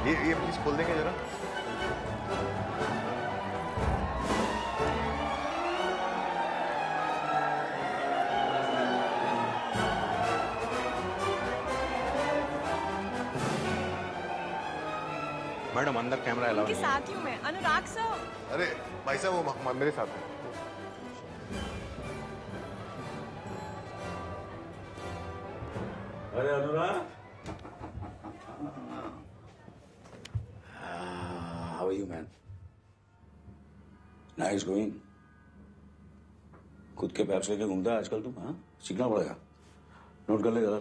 ये प्लीज खोल देंगे जरा। मैडम अंदर कैमरा अलाउ उनके साथ ही हूँ मैं। अनुराग सर। अरे भाई साहब वो मेरे साथ है। अरे अनुराग, how are you man? Nice going. खुद के पैप्स लेके घूमता है आजकल तुम? हाँ, सीखना पड़ेगा। नोट कर ले जरा।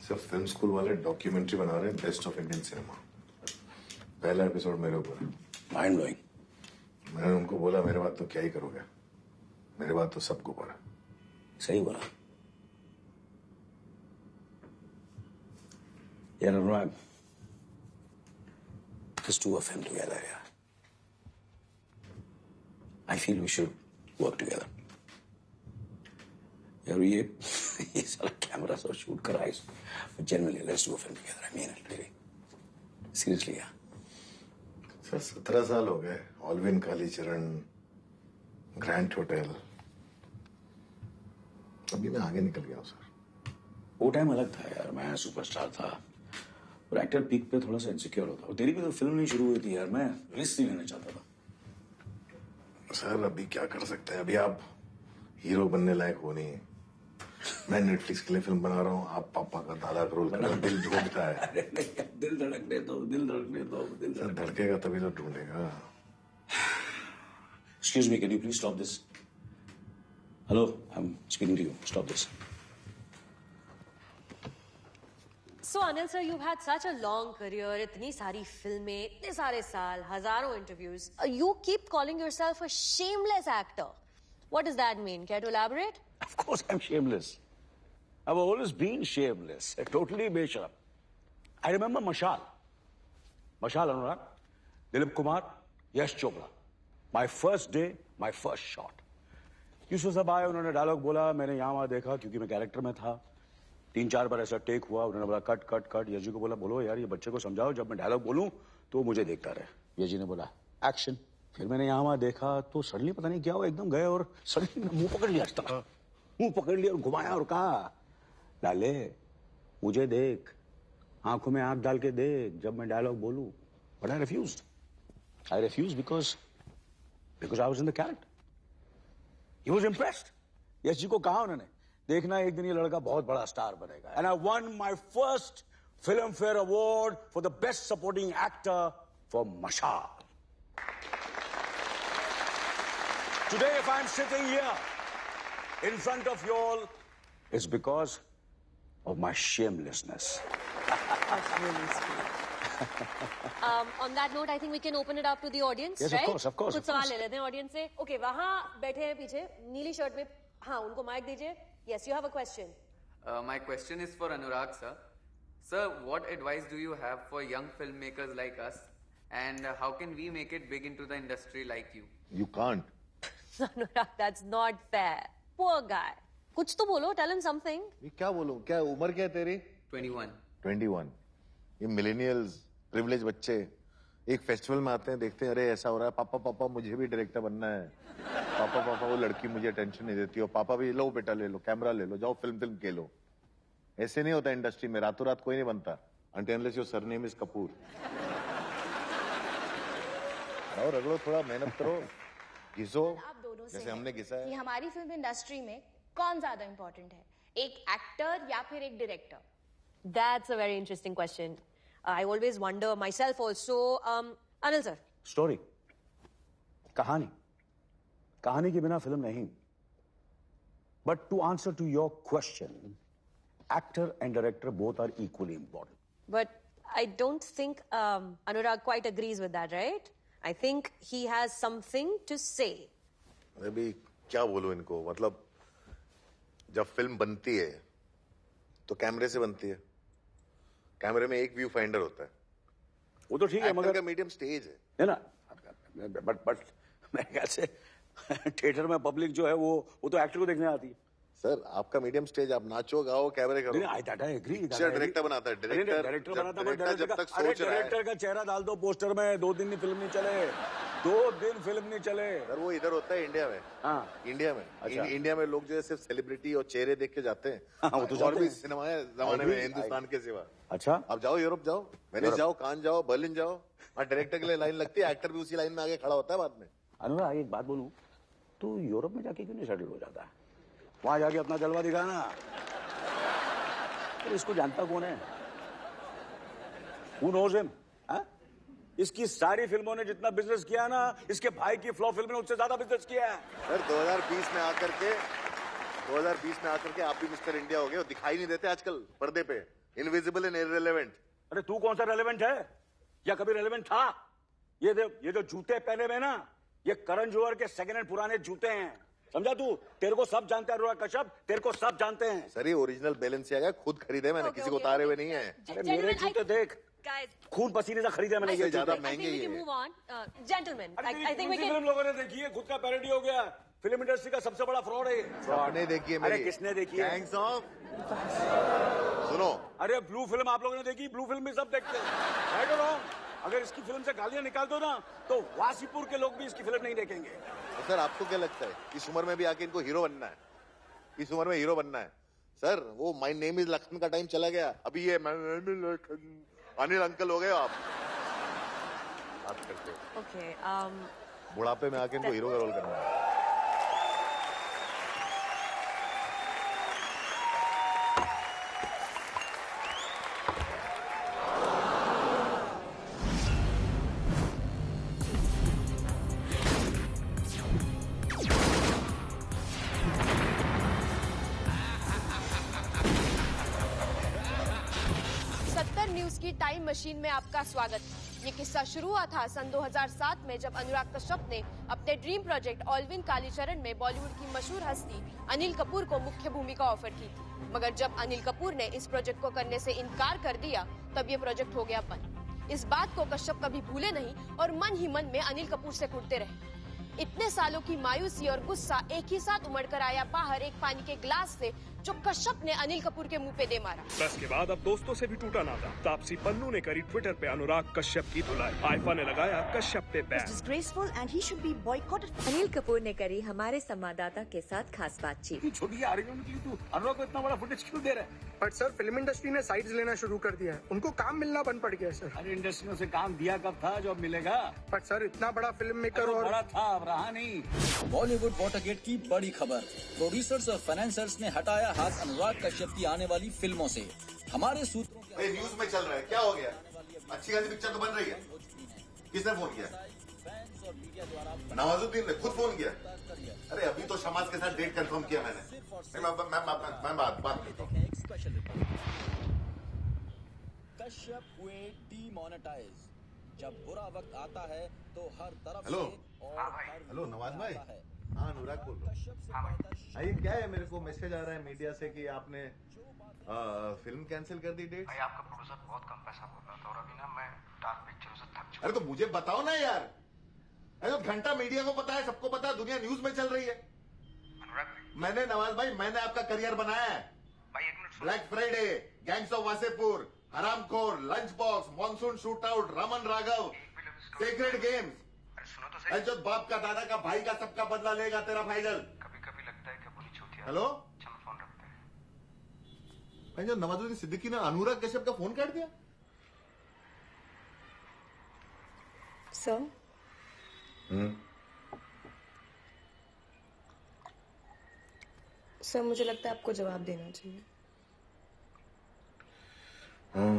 सर फिल्म स्कूल वाले डॉक्यूमेंट्री बना रहे हैं बेस्ट ऑफ इंडियन सिनेमा। पहला एपिसोड मेरे ऊपर है। Mind blowing. मैंने उनको बोला मेरे बाद तो क्या ही करोगे, मेरे बाद तो सबको पड़ा। सही बोला यार अनुराग, let's do a film together यार। I feel we should work together। यार ये सारा कैमरा से शूट करा है, but genuinely let's do a film together। I mean it really, seriously यार। सर 17 साल हो गए, ऑलविन कालीचरण, ग्रैंड होटल, अभी मैं आगे निकल गया हूँ सर। वो टाइम अलग था यार, मैं सुपरस्टार था और एक्टर पीक पे थोड़ा सा इनसिक्योर होता। और तेरी भी तो फिल्म नहीं शुरू हुई थी यार, मैं रिस्क नहीं लेना चाहता था। सर अभी क्या कर सकते हैं, अभी आप हीरो बनने लायक हो नहीं। मैं नेटफ्लिक्स के लिए फिल्म बना रहा हूँ, आप पापा का दादा का रोल कर रहे हो। दिल ढूंढता है। अरे नहीं, दिल धड़कने दो, दिल धड़कने दो, दिल सर धड़केगा तभी तो ढूंढेगा। Excuse me, can you please stop this? Hello, I'm speaking to you. Stop this. So Anil sir, you've had such a long career, इतनी सारी फिल्में, इतने सारे साल, हजारों interviews. You keep calling yourself a shameless actor. What does that mean? Care to elaborate? Of course I'm shameless. I've always been shameless. Totally बेशर्म. I remember Mashal. Mashal Anurag, Dilip Kumar, Yash Chopra. My first day, my first shot. Yusuf साहब आए, उन्होंने dialogue बोला, मैंने यहाँ वहाँ देखा क्योंकि मैं कैरेक्टर में था। 3-4 बार ऐसा टेक हुआ, उन्होंने बोला कट कट कट। यश जी को बोला बोलो यार ये बच्चे को समझाओ, जब मैं डायलॉग बोलूं तो वो मुझे देखता रहे। यश जी ने बोला एक्शन। फिर मैंने यहाँ वहाँ देखा तो सडनली पता नहीं क्या हुआ, एकदम गए और सडनली मुंह पकड़ लिया, मुंह पकड़ लिया और घुमाया और कहा लाले मुझे देख, आंखों में आंख डाल के देख जब मैं डायलॉग बोलूं। But I refused because I was in the character. He was impressed. Yash ji को कहा उन्होंने देखना एक दिन ये लड़का बहुत बड़ा स्टार बनेगा। And I one my first film fair award for the best supporting actor for मशाल। Today, if I'm sitting here in front of you all, it's because of my shamelessness. That's really sweet. On that note, I think we can open it up to the audience, Yes, right? of course. कुछ सवाल ले लेते हैं audience से। Okay, वहाँ बैठे हैं पीछे नीली शर्ट में, हाँ उनको माइक दीजिए। Yes, you have a question. My question is for Anurag sir. Sir, what advice do you have for young filmmakers like us, and how can we make it big into the industry like you? You can't. Anurag, that's not fair. Poor guy. कुछ तो बोलो, tell him something. ये क्या बोलूं, क्या उम्र क्या है तेरी? 21. 21। ये मिलेनियल्स प्रिविलेज बच्चे एक फेस्टिवल में आते हैं, देखते हैं अरे ऐसा हो रहा है, पापा पापा मुझे भी डायरेक्टर बनना है, पापा पापा वो लड़की मुझे अटेंशन नहीं देती, और पापा भी लो बेटा ले लो कैमरा ले लो, जाओ फिल्म के लो। ऐसे नहीं होता इंडस्ट्री में, रातों रात कोई नहीं बनता। until unless your surname is Kapoor. और रगड़ो, थोड़ा मेहनत करो, घिसो आप दोनों से जैसे हमने घिसा है। कि हमारी फिल्म इंडस्ट्री में कौन ज्यादा इंपॉर्टेंट है, एक एक्टर या फिर एक director? That's a very interesting question. I always wonder myself also. Anil sir. Story, कहानी, कहानी के बिना फिल्म नहीं। But to answer to your question, actor and director both are equally important. But I don't think Anurag quite agrees with that, right? I think he has something to say. अभी क्या बोलूं इनको, मतलब जब फिल्म बनती है तो कैमरे से बनती है, कैमरे में एक व्यू फाइंडर होता है, वो तो ठीक है मगर मीडियम स्टेज है ना। बट मेरे ख्याल से थिएटर में पब्लिक जो है वो तो एक्टर को देखने आती है। सर आपका मीडियम स्टेज, आप नाचो गाओ कैमरे करो। नहीं, I agree. पिक्चर डायरेक्टर बनाता है, डायरेक्टर बनाता है, डायरेक्टर जब तक सोच रहा है। डायरेक्टर का चेहरा डाल दो पोस्टर में, 2 दिन फिल्म नहीं चले, 2 दिन फिल्म नहीं चले। सर वो इधर होता है इंडिया में। हाँ, इंडिया में। अच्छा। इंडिया में लोग जो है सिर्फ सेलिब्रिटी और चेहरे देख के जाते हैं। हाँ, वो तो और जाते भी हैं। सिनेमा है जमाने में हिंदुस्तान के सिवा। अच्छा, आप जाओ यूरोप जाओ, वेनिस जाओ, कान जाओ, बर्लिन जाओ, वहाँ डायरेक्टर के लिए लाइन लगती है, एक्टर भी उसी लाइन में आगे खड़ा होता है बाद में। अनुराग एक बात बोलूं, तू यूरोप में जाके क्यों नहीं सेटल हो जाता? वहां जाके अपना जलवा दिखाना। तो इसको जानता कौन है? Who knows him? हाँ? इसकी सारी फिल्मों ने जितना बिजनेस किया ना, इसके भाई की फ्लॉप फिल्म ने उससे ज्यादा बिजनेस किया है। सर 2020 में आकर के आप भी मिस्टर इंडिया हो गए, और दिखाई नहीं देते आजकल पर्दे पे, इनविजिबल एंड इररिलेवेंट। अरे तू कौन सा रेलेवेंट है, या कभी रेलेवेंट था? ये जो जूते पहने हुए ना, ये करण जौहर के सेकंड हैंड पुराने जूते हैं, समझा तू? तेरे को सब जानते हैं अनुराग कश्यप, तेरे को सब जानते हैं। सर ये ओरिजिनल बैलेंसियागा खुद खरीदे मैंने, किसी को उतारे हुए नहीं है। अरे मेरे जूते देख, खून पसीने से खरीदे मैंने ये ज्यादा जूते। महंगे ही है। move on. Gentlemen, I think we can. Film लोगों ने देखी है, खुद का पैरोडी हो गया। फिल्म इंडस्ट्री का सबसे बड़ा फ्रॉड है। फ्रॉड ने देखी है अरे मेरी। किसने देखी है? गैंग्स ऑफ, सुनो, अरे ब्लू फिल्म आप लोगों ने देखी? ब्लू फिल्म भी सब देखते हैं। राइट और रॉन्ग? अगर इसकी फिल्म से गालियां निकाल दो ना, तो वासीपुर के लोग भी इसकी फिल्म नहीं देखेंगे। तो सर आपको क्या लगता है इस उम्र में भी आके इनको हीरो बनना है? इस उम्र में हीरो बनना है? सर वो माय नेम इज लक्ष्मण का टाइम चला गया, अभी ये अनिल अंकल हो गए आप। बात करते हो Okay. बुढ़ापे में आके इनको हीरो का रोल करना है। न्यूज की टाइम मशीन में आपका स्वागत। ये किस्सा शुरू हुआ था सन 2007 में, जब अनुराग कश्यप ने अपने ड्रीम प्रोजेक्ट ऑलविन कालीचरण में बॉलीवुड की मशहूर हस्ती अनिल कपूर को मुख्य भूमिका ऑफर की थी। मगर जब अनिल कपूर ने इस प्रोजेक्ट को करने से इनकार कर दिया, तब ये प्रोजेक्ट हो गया बंद। इस बात को कश्यप कभी भूले नहीं और मन ही मन में अनिल कपूर से कुटते रहे। इतने सालों की मायूसी और गुस्सा एक ही साथ उमड़कर आया बाहर एक पानी के ग्लास से, जो कश्यप ने अनिल कपूर के मुंह पे दे मारा। बस के बाद अब दोस्तों से भी टूटा नाता। तापसी पन्नू ने करी ट्विटर पे अनुराग कश्यप की धुलाई। आईफा ने लगाया कश्यप पे ban. Disgraceful and he should be boycotted. Anil Kapoor ने करी हमारे संवाददाता के साथ खास बातचीत। छोटी आ रही है उनकी, तू अनुराग को इतना बड़ा फुटेज क्यों दे रहा है? बट सर फिल्म इंडस्ट्री ने साइड्स लेना शुरू कर दिया है, उनको काम मिलना बंद पड़ गया है सर। अरे इंडस्ट्री में से काम दिया कब था जो अब मिलेगा? बट सर इतना बड़ा फिल्म मेकर और बड़ा था, अब रहा नहीं। बॉलीवुड वाटरगेट की बड़ी खबर, प्रोड्यूसर्स और फाइनेंसर्स ने हटाया हाथ अनुराग कश्यप की आने वाली फिल्मों से। हमारे सूत्रों के न्यूज में चल रहा है, क्या हो गया? अच्छी खासी पिक्चर तो बन रही है। किसने फोन किया? नवाजुद्दीन ने खुद फोन किया। अरे अभी तो शमाज के साथ डेट कंफर्म किया मैंने। मैं बात करता हूँ। कश्यप हुए डीमोनेटाइज। जब बुरा वक्त आता है तो हर तरफ हेलो। से और हर हेलो नवाज भाई। आता है। हाँ अनुराग बोल रहा हूँ। ये क्या है, मेरे को मैसेज आ रहा है मीडिया से कि आपने फिल्म कैंसिल कर दी डेट। भाई आपका प्रोड्यूसर बहुत कम पैसा बोल रहा था और अभी ना मैं डार्क पिक्चरों से थक चुका। अरे तो मुझे बताओ ना यार। अरे घंटा मीडिया को पता है, सबको पता है, दुनिया न्यूज में चल रही है। मैंने नवाज भाई, मैंने आपका करियर बनाया है। भाई एक minute Black Friday, Gangs of Wasseypur, Haramkhor, Lunch Box, Monsoon Shootout, Raman Raghav, Secret Games. सुनो तो सही। जो बाप का, दादा का, भाई का, सबका बदला लेगा तेरा फाइनल। कभी कभी लगता है कि अपनी छूती। हेलो चलो फोन रखते हैं। भाई जो नवाजुद्दीन सिद्दीकी ने अनुराग कश्यप का फोन काट दिया। सर सर मुझे लगता है आपको जवाब देना चाहिए।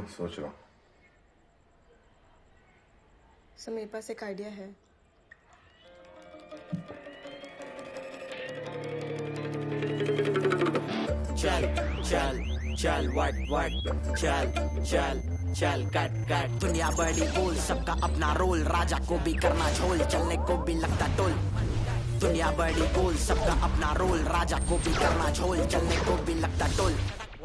सोच रहा हूँ। सर मेरे पास एक आइडिया है। चल चल चल वट वट चल चल चल कट कट। दुनिया बड़ी गोल, सबका अपना रोल, राजा को भी करना झोल, चलने को भी लगता टोल। दुनिया बड़ी गोल, सबका अपना रोल, राजा को भी करना झोल, चलने को भी लगता टोल।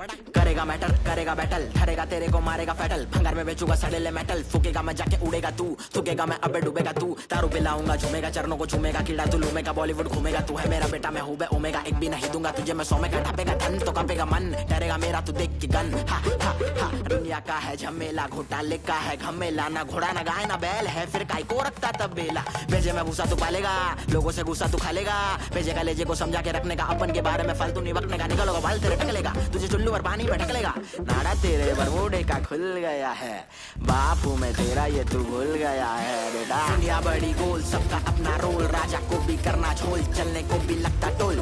करेगा मैटर करेगा बैटल धरेगा तेरे को मारेगा फैटल भंगार में बेचूंगा सड़ेले मेटल फूकेगा मैं जाके उड़ेगा तू थूकेगा मैं अबे डूबेगा तू दारू पिलाऊंगा झूमेगा चरणों को झूमेगा कीड़ा तू लूमेगा बॉलीवुड घूमेगा तू है मेरा बेटा मैं हूँ बे ओमेगा एक भी नहीं दूंगा तुझे मैं 100 में ढापेगा धन तो कापेगा मन डरेगा मेरा तू देख के गन हा हा हा दुनिया का है झमेला घोटाले का है घमेला ना घोड़ा ना गाय ना बैल है फिर काय को रखता तब बेला भेजे में भूसा तू पालेगा लोगों से गुस्सा तू खा लेगा भेजे का लेजे को समझा के रखने का अपन के बारे में फालतू नहीं बकने का निकलोगा बाल तेरे टकलेगा तुझे चुल्लू और पानी में ढकलेगा नाड़ा तेरे बरमूडे का खुल गया है बापू में तेरा ये तू भूल गया है बेटा दुनिया बड़ी गोल सबका अपना रोल राजा को भी करना झोल चलने को भी लगता टोल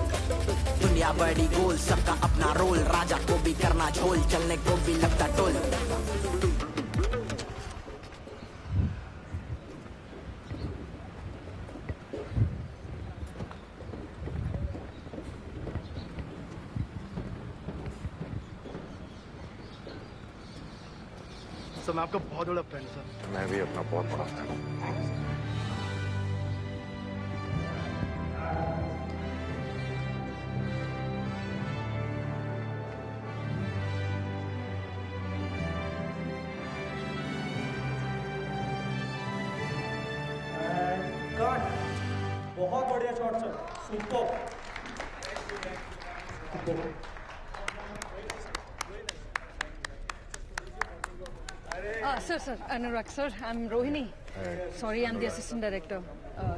दुनिया बड़ी गोल सबका अपना रोल राजा को भी करना झोल चलने को भी लगता टोल सर मैं आपका बहुत बड़ा फैन सर। मैं भी अपना बहुत बड़ा फैन हूँ। बहुत बढ़िया shot sir super Sir, Anurag sir, I'm Rohini. Sorry, I'm the assistant director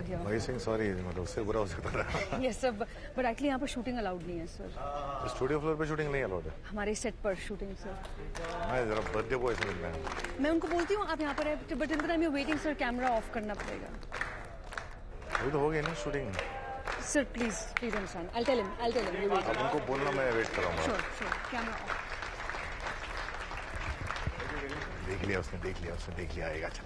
here. भाई सिंह सॉरी मतलब उससे बुरा हो सकता था। Yes sir, but actually यहाँ पर shooting allowed नहीं है sir. स्टूडियो फ्लोर पे शूटिंग नहीं अलाउड है। हमारे सेट पर शूटिंग sir. मैं जरा बर्थडे बॉय से मिलना है। मैं उनको बोलती हूँ आप यहाँ पर है, but in the time you're waiting sir, camera off करना पड़ेगा. अभी तो हो गई ना shooting. Sir, please understand. I'll tell him. You wait. अब उनको बोलना मैं वेट कराऊंगा। Sure, camera off. देख लिया उसने आएगा चल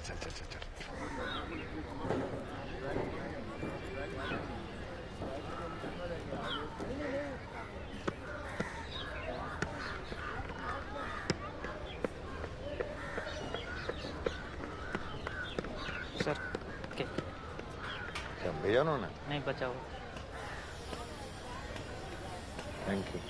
सर क्या भेजा उन्होंने नहीं बचा हुआ thank you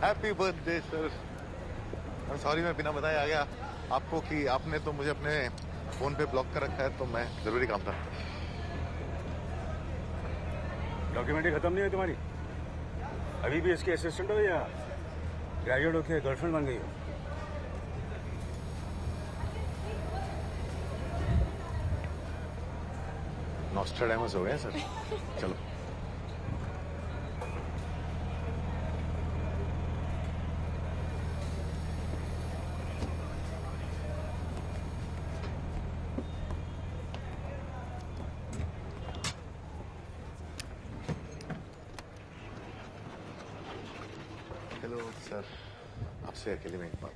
happy birthday sir. Sorry मैं बिना बताए आ गया आपको कि आपने तो मुझे अपने फोन पे ब्लॉक कर रखा है तो मैं जरूरी काम था। डॉक्यूमेंट्री खत्म नहीं है तुम्हारी अभी भी इसके असिस्टेंट हो या ग्रेजुएट होके गर्लफ्रेंड बन गई हो? नॉस्ट्राडामस हो गए सर। चलो हेलो सर, आपसे अकेले में एक बात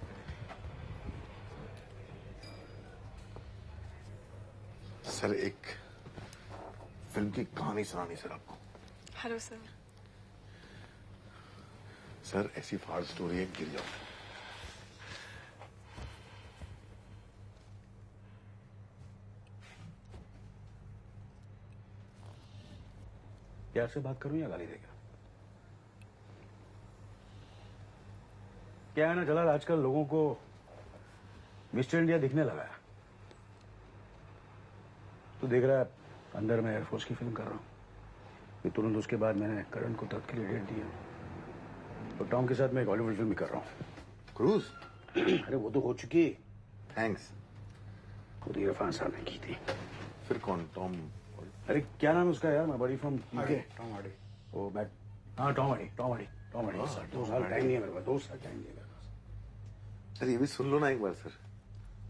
सर, एक फिल्म की कहानी सुनानी सर आपको। Hello sir. सर ऐसी फाड़ स्टोरी है गिर जाओ। प्यार से बात करूं या गाली देगा? क्या है ना जलाल, आजकल लोगों को मिस्टर इंडिया दिखने लगा है। तू देख रहा है अंदर मैं एयरफोर्स की फिल्म कर रहा हूँ, फिर तुरंत उसके बाद मैंने करण को तख्त के लिए डेट दिया और टॉम के साथ मैं एक हॉलीवुड फिल्म भी कर रहा हूँ। क्रूज? अरे वो तो हो चुकी। थैंक्स। खुद इरफान साहब ने की थी। फिर कौन? टॉम? अरे क्या नाम है उसका यार? मैं बड़ी फ्रॉम यूके। Tom Hardy. ओ मैं हाँ टॉम हार्डी 2 साल टाइम नहीं है मेरे पास, 2 साल टाइम नहीं है मेरे पास। सर ये भी सुन लो ना एक बार सर,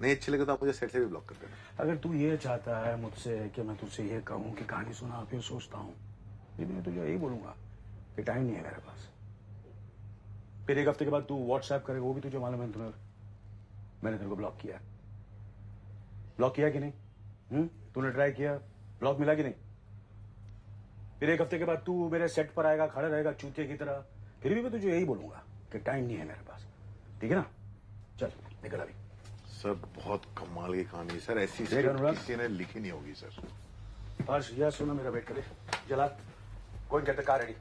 नहीं अच्छे लगे तो आप मुझे सेट से भी ब्लॉक कर देना। अगर तू ये चाहता है मुझसे कि मैं तुझसे ये कहूँ कि कहानी सुना फिर सोचता हूँ, फिर मैं तुझे यही बोलूंगा कि टाइम नहीं है मेरे पास। फिर एक हफ्ते के बाद तू व्हाट्सएप करेगा, वो भी तुझे मालूम है मैंने तेरे को ब्लॉक किया कि नहीं? तूने ट्राई किया, ब्लॉक मिला कि नहीं? फिर एक हफ्ते के बाद तू मेरे सेट पर आएगा, खड़ा रहेगा चूतिया की तरह। फिर भी मैं तुझे यही बोलूंगा कि टाइम नहीं है मेरे पास, ठीक है ना? चल निकल अभी। सर बहुत कमाल की कहानी है सर, ऐसी देख अनुराग, किसी ने लिखी नहीं होगी सर। हर्ष यह सुनो, मेरा वेट करे। जला कोई कहते कार रेडी।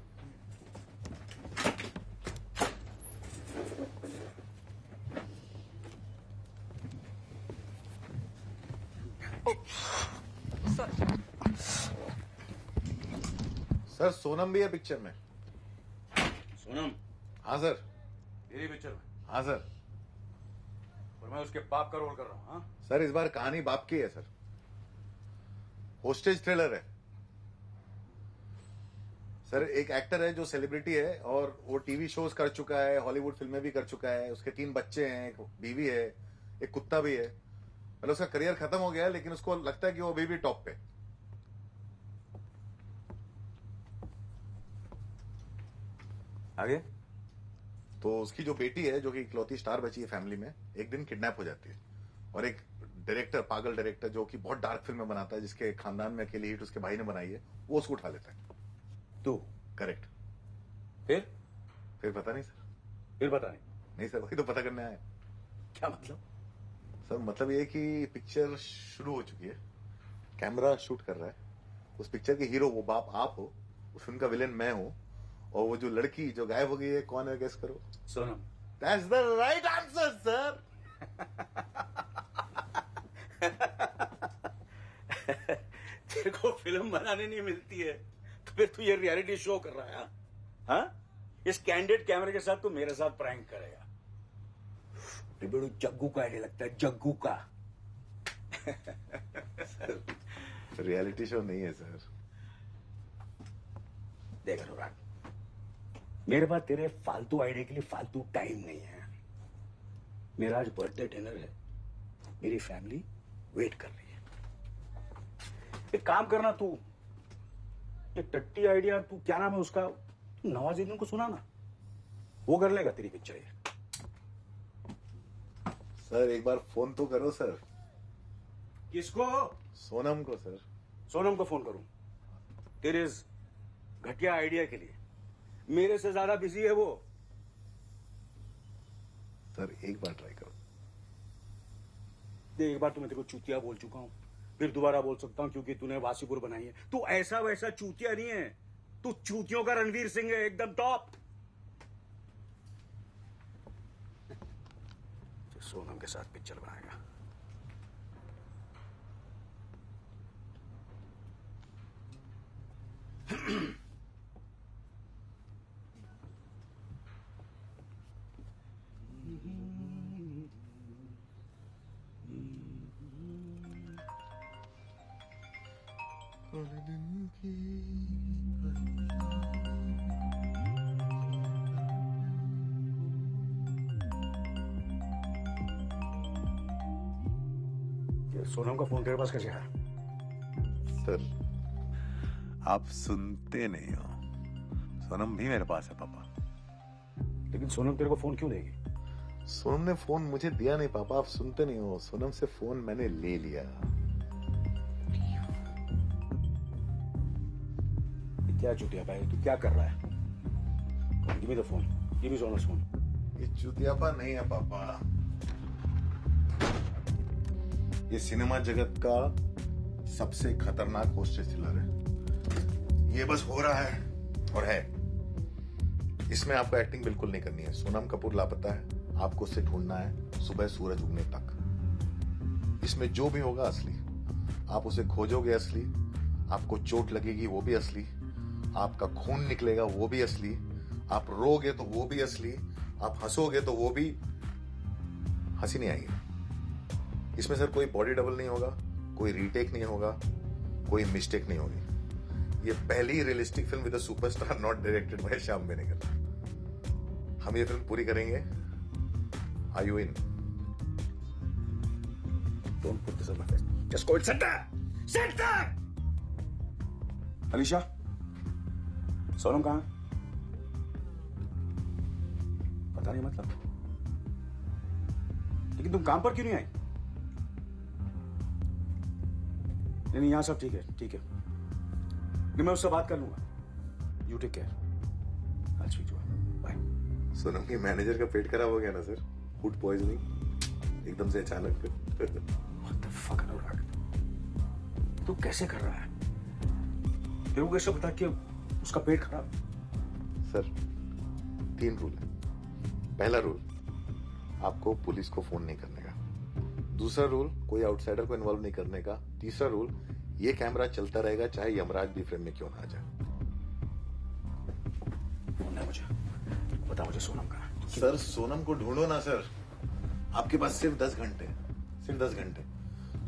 सर सोनम भी है पिक्चर में। सोनम? हाँ सर। तेरी पिक्चर में? हाँ सर। और मैं उसके बाप का रोल कर रहा हूँ। हाँ सर इस बार कहानी बाप की है सर, होस्टेज थ्रिलर है सर। एक एक्टर है जो सेलिब्रिटी है और वो टीवी शोज कर चुका है, हॉलीवुड फिल्में भी कर चुका है, उसके 3 बच्चे हैं, एक बीवी है, एक कुत्ता भी है। मतलब उसका करियर खत्म हो गया है, लेकिन उसको लगता है कि वो अभी भी टॉप पे। आगे? तो उसकी जो बेटी है, जो कि इकलौती स्टार बची है फैमिली में, एक दिन किडनैप हो जाती है और एक डायरेक्टर, पागल डायरेक्टर जो कि बहुत डार्क फिल्में बनाता है, जिसके खानदान में अकेली हिट उसके भाई ने बनाई है, वो उसको उठा लेता है। तू? करेक्ट। फिर पता नहीं सर। फिर पता नहीं? नहीं सर, वही तो पता करने आए। क्या मतलब? सर मतलब ये कि पिक्चर शुरू हो चुकी है, कैमरा शूट कर रहा है, उस पिक्चर के हीरो वो बाप आप हो, उस फिल्म का विलेन मैं हूं, और वो जो लड़की जो गायब हो गई है कौन है, गेस करो। Sonam. That's the right answer sir. तेरे को फिल्म बनाने नहीं मिलती है तो फिर तू ये रियलिटी शो कर रहा है? हाँ? इस कैंडिड कैमरे के साथ तू मेरे साथ प्रैंक करेगा? बेड़ू जग्गू का आइडिया लगता है, जग्गू का। सर रियलिटी शो नहीं है सर। देख अनुराग, मेरे पास तेरे फालतू आइडिया के लिए फालतू टाइम नहीं है। मेरा आज बर्थडे डिनर है, मेरी फैमिली वेट कर रही है। एक काम करना, तू ये टट्टी आइडिया, तू क्या नाम है उसका, नवाजुद्दीन को सुना ना, वो कर लेगा तेरी पिक्चर ये। सर एक बार फोन तो करो सर। किसको? सोनम को सर। सोनम को फोन करूं तेरे इस घटिया आइडिया के लिए? मेरे से ज्यादा बिजी है वो। सर एक बार ट्राई करो। देख, एक बार तो मैं तेरे को चूतिया बोल चुका हूं, फिर दोबारा बोल सकता हूं क्योंकि तूने वासीपुर बनाई है। तू ऐसा वैसा चूतिया नहीं है, तू चूतियों का रणवीर सिंह है, एकदम टॉप। सोनम के साथ पिक्चर बनाएगा। सोनम का फोन तेरे पास कैसे आया? सर आप सुनते नहीं हो, सोनम भी मेरे पास है पापा। लेकिन सोनम तेरे को फोन क्यों देगी? सोनम ने फोन मुझे दिया नहीं पापा, आप सुनते नहीं हो। सोनम से फोन मैंने ले लिया। क्या चूतिया भाई, तू क्या कर रहा है? Give me the phone, give me Sonam's phone. ये चूतियापा नहीं है पापा, ये सिनेमा जगत का सबसे खतरनाक होस्टेज थ्रिलर है। ये बस हो रहा है और है, इसमें आपको एक्टिंग बिल्कुल नहीं करनी है। सोनम कपूर लापता है, आपको उसे ढूंढना है सुबह सूरज उगने तक। इसमें जो भी होगा असली, आप उसे खोजोगे असली, आपको चोट लगेगी वो भी असली, आपका खून निकलेगा वो भी असली, आप रोगे तो वो भी असली, आप हंसोगे तो वो भी। हंसी नहीं आएगी इसमें सर। कोई बॉडी डबल नहीं होगा, कोई रीटेक नहीं होगा, कोई मिस्टेक नहीं होगी। ये पहली realistic film with a superstar not directed by Shyam Benegal. हम ये फिल्म पूरी करेंगे। Are you in? Don't put this on my face. Just go and sit there. Sit there. Alisha, Sonam कहाँ? पता नहीं मतलब। लेकिन तुम काम पर क्यों नहीं आई? नहीं यहाँ सब ठीक है, ठीक है। नहीं, मैं उससे बात कर लूंगा। You take care. आज ठीक हुआ, बाय। सोनम के मैनेजर का पेट खराब हो गया ना सर, फूड पॉइजनिंग एकदम से अचानक। What the fuck, अनुराग? तू कैसे कर रहा है? तेरे को कैसे पता कि उसका पेट खराब? सर 3 रूल है। पहला रूल, आपको पुलिस को फोन नहीं करने का। दूसरा रूल, कोई आउटसाइडर को इन्वॉल्व नहीं करने का। तीसरा रूल, ये कैमरा चलता रहेगा चाहे यमराज भी फ्रेम में क्यों ना आ जाए। फोन है मुझे, बता मुझे सोनम का। सर सोनम को ढूंढो ना सर, आपके पास सिर्फ 10 घंटे, सिर्फ 10 घंटे।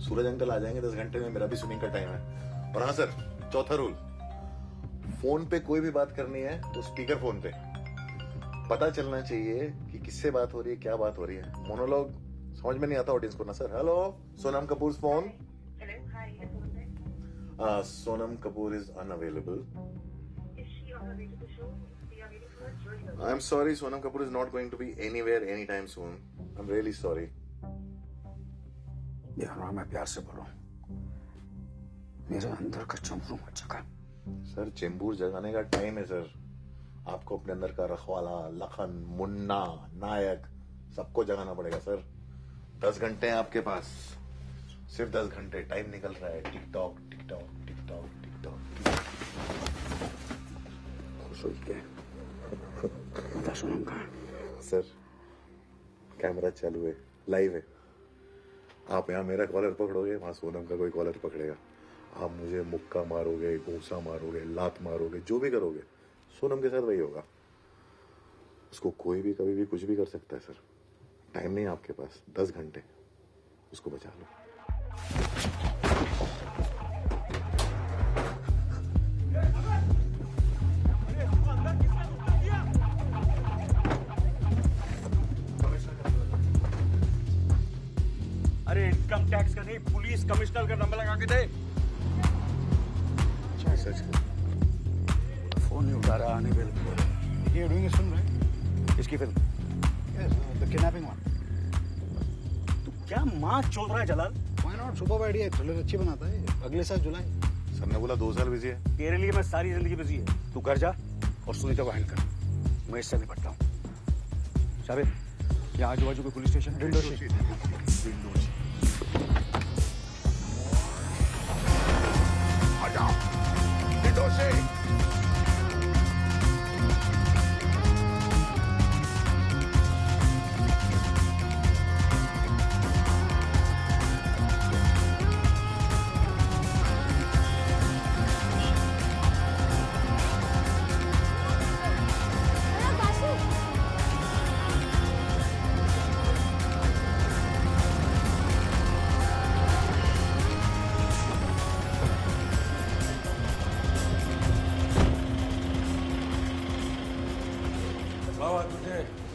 सूरज अंकल आ जाएंगे 10 घंटे में, मेरा भी शूटिंग का टाइम है। और हाँ सर, चौथा रूल, फोन पे कोई भी बात करनी है तो स्पीकर फोन पे, पता चलना चाहिए कि किससे बात हो रही है, क्या बात हो रही है। मोनोलॉग समझ में नहीं आता ऑडियंस को ना sir. Hello, Sonam Kapoor phone. Sonam Kapoor is unavailable. I am sorry, Sonam Kapoor is not going to be anywhere any time soon. I am really sorry. यार मैं प्यार से बोल रहा हूँ, मेरे अंदर का चंबरू मत जगा। सर चेंबूर जगाने का टाइम है सर। आपको अपने अंदर का रखवाला, लखन, मुन्ना, नायक सबको जगाना पड़ेगा सर। 10 घंटे हैं आपके पास, सिर्फ 10 घंटे। टाइम निकल रहा है। TikTok TikTok TikTok TikTok. खुश हो गया बता सोनम का। सर कैमरा चालू है, लाइव है। आप यहाँ मेरा कॉलर पकड़ोगे, वहां सोनम का कोई कॉलर पकड़ेगा। आप मुझे मुक्का मारोगे, घूसा मारोगे, लात मारोगे, जो भी करोगे, सोनम के साथ वही होगा। उसको कोई भी कभी भी कुछ भी कर सकता है सर। टाइम नहीं है आपके पास, 10 घंटे, उसको बचा लो। अरे इनकम टैक्स का नहीं, पुलिस कमिश्नर का नंबर लगा के दे। सच फोन नहीं उठा रहा। आने बिल्कुल। ये डूइंग फिल्म राइट? इसकी फिल्म? The kidnapping one. तू क्या माँ चोद रहा है Jalal? Why not? Super idea, thriller अच्छी बनाता है। अगले साल जुलाई। सर ने बोला 2 साल बिजी है। तेरे लिए मैं सारी जिंदगी बिजी है। तू घर जा और सुनीता को हैंड कर, मैं इससे निपटता हूँ। शाबिर, यहाँ आजू बाजू कोई पुलिस स्टेशन? डिंडोशी।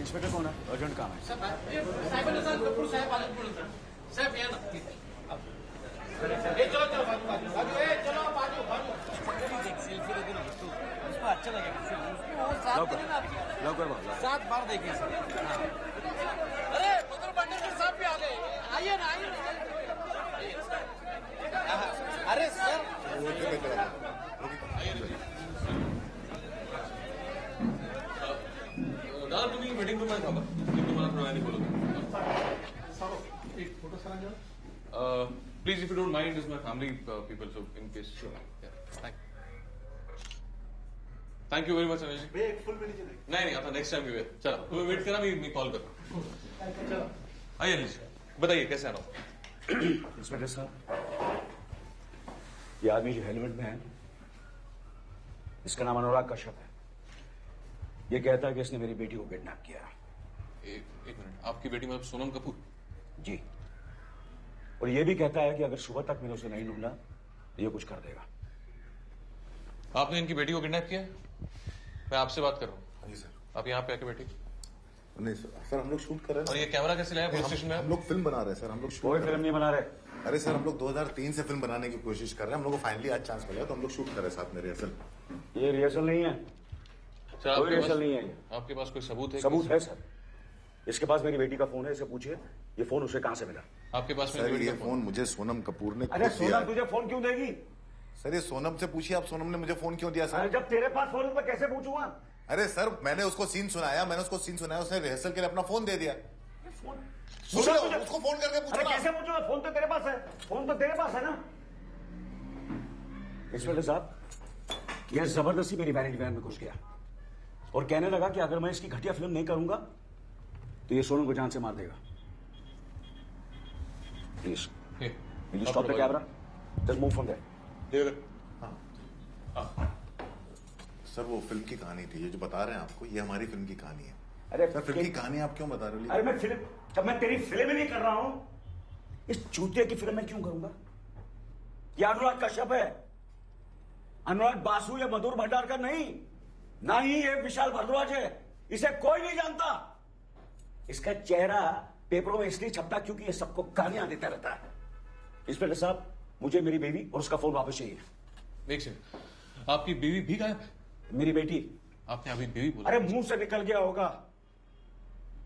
इंस्पेक्टर कौन है? अर्जेंट काम है। सात बार देखिए सर। अरे बदल पांडे साहब भी आ गए। आइए ना, आइए ना। अरे सर दादा तुम्ही मीटिंग रूम मध्ये थांबा, मी तुम्हाला थोड्या वेळाने बोलवतो. एक photo sir please if you don't mind, is my family people, so in case. Thank you very much Anil ji. एक फुल मिली नाही नाही, आता नेक्स्ट टाइम येऊया. चला तुम्ही वेट करा, मी कॉल करतो. आइए अनिल जी, बताइए कैसे आना हो. इंस्पेक्टर साहब, ये आदमी जो हेलमेट में है, इसका नाम अनुराग कश्यप है. ये कहता है कि इसने मेरी बेटी को किडनैप किया. एक मिनट, आपकी बेटी मतलब सोनम कपूर? जी. और ये भी कहता है कि अगर सुबह तक मैंने उसे नहीं ढूंढा तो ये कुछ कर देगा. आपने इनकी बेटी को किडनैप किया? मैं आपसे बात कर रहा हूँ. जी सर. आप यहाँ पे आके बैठिए. नहीं सर, हम लोग शूट कर रहे हैं. और ये कैमरा कैसे लाया पुलिस स्टेशन में? हम लोग फिल्म बना रहे हैं सर. हम लोग कोई फिल्म नहीं बना रहे. अरे सर, हम लोग 2003 से फिल्म बनाने की कोशिश कर रहे हैं. हम लोग को फाइनली आज चांस मिला, तो हम लोग शूट कर रहे हैं साथ में रिहर्सल. ये रिहर्सल नहीं है. कोई रिहर्सल नहीं है. आपके पास कोई सबूत है? सबूत है सर. इसके पास मेरी बेटी का फोन है, इसे पूछिए ये फोन उसे कहां से मिला. आपके पास में सर इंडिविजुअल ये फोन मुझे सोनम कपूर ने अरे खुद दिया सोनम है। तुझे फोन क्यों देगी? सर ये सोनम से पूछिए आप, सोनम ने मुझे फोन क्यों दिया अरे सर? जब तेरे पास फोन है तो मैं कैसे पूछूंगा? अरे सर मैंने उसको सीन सुनाया, उसने रिहर्सल के लिए अपना फोन दे दिया। पूछ लो, उसको फोन करके पूछो अरे ना। कैसे पूछूंगा? फोन तो तेरे पास है, फोन तो तेरे पास है ना। इंस्पेक्टर साहब, यह जबरदस्ती मेरी वैनिटी वैन में घुस गया और कहने लगा कि अगर मैं इसकी घटिया फिल्म नहीं करूंगा तो ये सोनम को जान से मार देगा। Please will you stop the camera? Just move from there. Sir वो फिल्म की कहानी थी, ये जो बता रहे हैं आपको, ये हमारी फिल्म की कहानी है। अरे सर फिल्म की कहानी आप क्यों बता रहे हो? अरे मैं फिल्म, जब मैं तेरी फिल्म ही नहीं कर रहा हूं, इस चूतिया की फिल्म में क्यों करूंगा? ये अनुराग कश्यप है, अनुराग बासु या मधुर भंडारकर नहीं, ना ही ये विशाल भारद्वाज है। इसे कोई नहीं जानता। इसका चेहरा पेपरों में इसलिए छपता क्योंकि ये सबको गालियां देता रहता है। इंस्पेक्टर साहब, मुझे मेरी बीवी और उसका फोन वापस चाहिए। एक सेकंड, आपकी बीवी भी गायब है? मेरी बेटी। आपने अभी बीवी बोला? अरे मुंह से निकल गया होगा।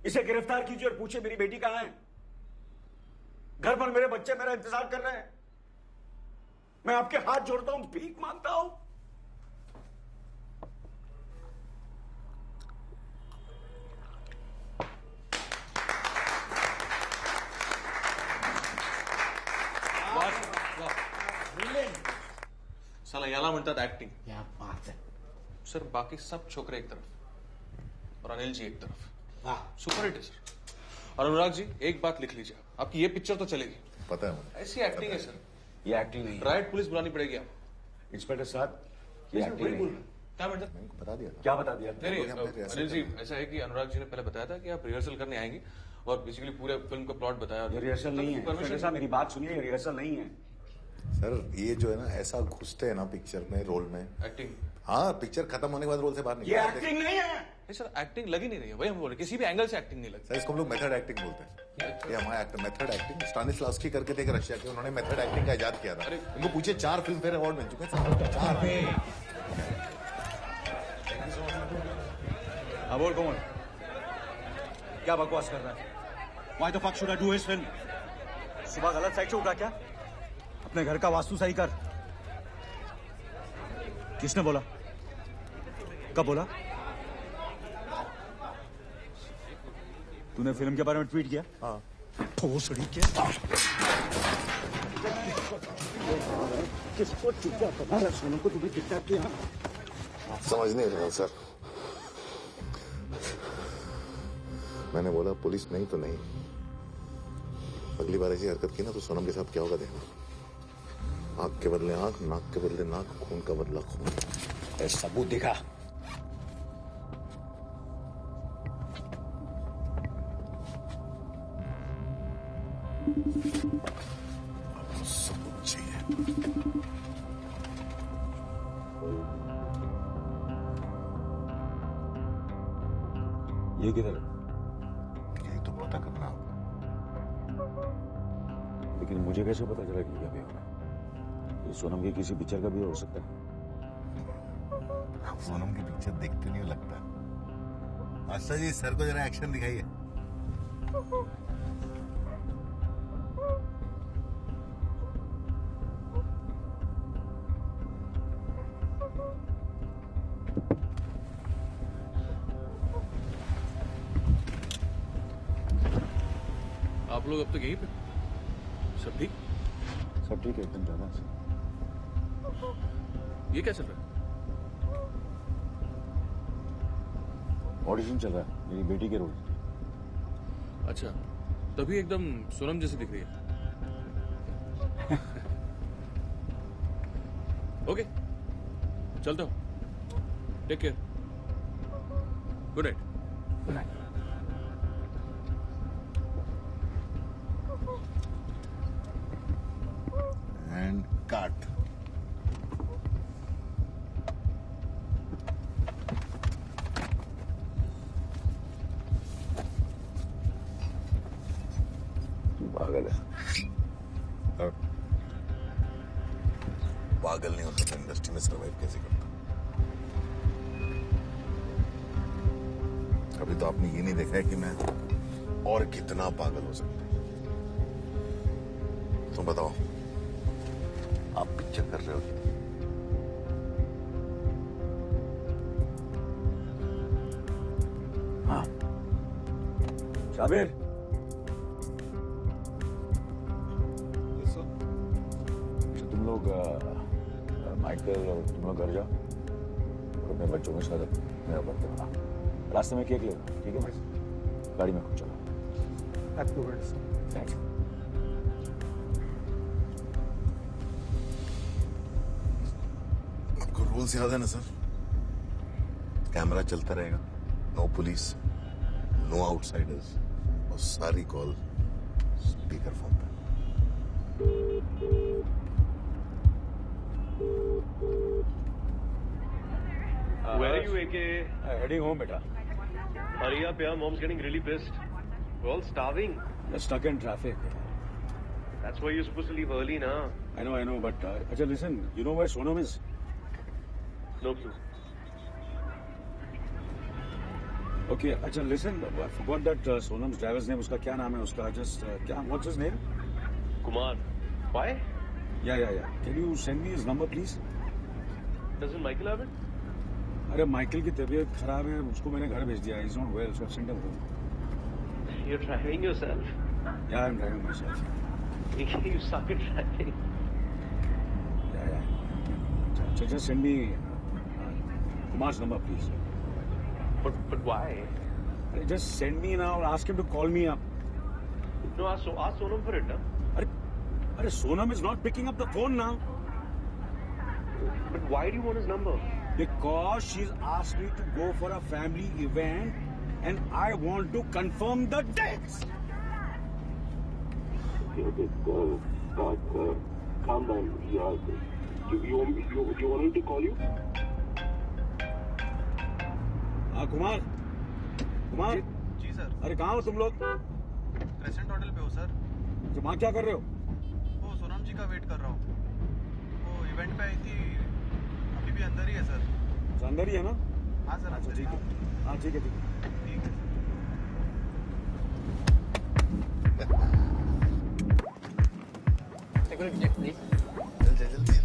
इसे गिरफ्तार कीजिए और पूछिए मेरी बेटी कहां है। घर पर मेरे बच्चे मेरा इंतजार कर रहे हैं। मैं आपके हाथ जोड़ता हूं, भीख मांगता हूं। साला याला म्हणतात ऍक्टिंग। क्या बात है सर, बाकी सब छोकरे एक तरफ और अनिल जी एक तरफ। वाह, सुपर हिट है सर। और अनुराग जी, एक बात लिख लीजिए, आपकी ये पिक्चर तो चलेगी। पता है मुझे। ऐसी एक्टिंग है सर, ये एक्टिंग नहीं है। राइट पुलिस बुलानी पड़ेगी आपको। इंस्पेक्टर साहब, ये एक्टिंग नहीं है। क्या मतलब? मैंने बता दिया था। क्या बता दिया? नहीं अनिल जी, ऐसा है कि अनुराग जी ने पहले बताया था कि आप रिहर्सल करने आएंगे और बेसिकली पूरे फिल्म का प्लॉट बताया। ये रिहर्सल नहीं है। इंस्पेक्टर साहब, मेरी बात सुनिए, ये रिहर्सल नहीं है। सर ये जो है ना, ऐसा घुसते हैं ना पिक्चर में, रोल में। एक्टिंग? हाँ, पिक्चर खत्म होने के बाद रोल से बाहर निकलते ये हैं। एक्टिंग नहीं है। नहीं सर, एक्टिंग लगी नहीं रही है, वही हम बोले, किसी भी एंगल से एक्टिंग नहीं लगी। सर इसको हम लोग मेथड एक्टिंग बोलते हैं। ये हमारा एक्टर मेथड एक्टिंग। स्टानिस्लावस्की करके थे रशिया के, उन्होंने मेथड एक्टिंग का इजाद किया था। उनको पूछे 4 फिल्म फेयर अवार्ड मिल चुके हैं। 4 हाँ बोल कौन? क्या बकवास कर रहा है? Why the fuck should I do his film? सुबह गलत साइड से उठा क्या? अपने घर का वास्तु सही कर। किसने बोला? कब बोला? तूने फिल्म के बारे में ट्वीट किया? हाँ। भोसड़ी के। किसको चुका तुम्हारा सोनम को तुम्हें किडनैप किया? समझ नहीं रहा सर। मैंने बोला पुलिस नहीं तो नहीं। अगली बार ऐसी हरकत की ना तो सोनम के साथ क्या होगा देखना। आंख के बदले आंख, नाक के बदले नाक, खून का बदला खून। सबूत दिखा। आपको सबूत चाहिए? ये किधर है? यही तो पता करना। लेकिन मुझे कैसे पता चला कि क्या भी होगा? ये सोनम की किसी पिक्चर का भी हो सकता है। सोनम की पिक्चर देखते नहीं लगता। आशा जी, सर को जरा एक्शन दिखाइए। आप लोग अब तक यहीं पे? सब ठीक? सब ठीक है, एकदम जाना है। ये क्या चल रहा है? ऑडिशन चल रहा है मेरी बेटी के रोल। अच्छा, तभी एकदम सोनम जैसी दिख रही है। ओके, चलता हूँ। Take care. Good night. Good night. And cut. पागल है। पागल नहीं होता तो इंडस्ट्री में सर्वाइव कैसे करता? अभी तो आपने ये नहीं देखा है कि मैं और कितना पागल हो सकता हूं। तो बताओ, आप पिक्चर कर रहे हो कि हाँ शाबिर, तुम लोग माइकल और तुम लोग घर जाओ और अपने बच्चों के साथ मेरा बर्थडे मना। रास्ते में केक ले लो, ठीक है? गाड़ी में खुद चलो। थैंक्स। आपको रूल्स याद है ना सर? कैमरा चलता रहेगा, नो पुलिस, नो आउटसाइडर्स, और सारी कॉल स्पीकर फोन पे। Where are you, AK? Heading home, beta. Hurry up, yeah. Mom's getting really pissed. We're all starving. We're stuck in traffic. That's why you're supposed to leave early, na? I know, but Ajay, listen. You know where Sonam is? No clue. Okay, Ajay, listen. I forgot that Sonam's driver's name. Uska kya naam hai? Uska just what's his name? Kumar. Why? Yeah. Can you send me his number, please? Doesn't Michael have it? अरे Michael की तबीयत खराब है, उसको मैंने घर भेज दिया। He's not well, so I've sent him home. You're driving yourself? Yeah, I'm driving myself. You suck at driving. Yeah. Just send me Kumar's number, please. But why? Just send me now. Ask him to call me up. No, ask Sonam for it, na? Arey, Sonam is not picking up the phone now. But why do you want his number? Because she's asked me to go for a family event and I want to confirm the dates. Okay, calm down. Yeah. You want him to call you? हाँ Kumar ji sir. अरे कहाँ हो तुम लोग? Restaurant hotel पे हो sir. तो वहाँ क्या कर रहे हो? वो सोनम जी का वेट कर रहा हूँ। वो इवेंट पे आई थी, अभी भी अंदर ही है सर। तो अंदर ही है ना? हाँ सर। अच्छा ठीक है। हाँ ठीक है। प्लीज। जल्दी।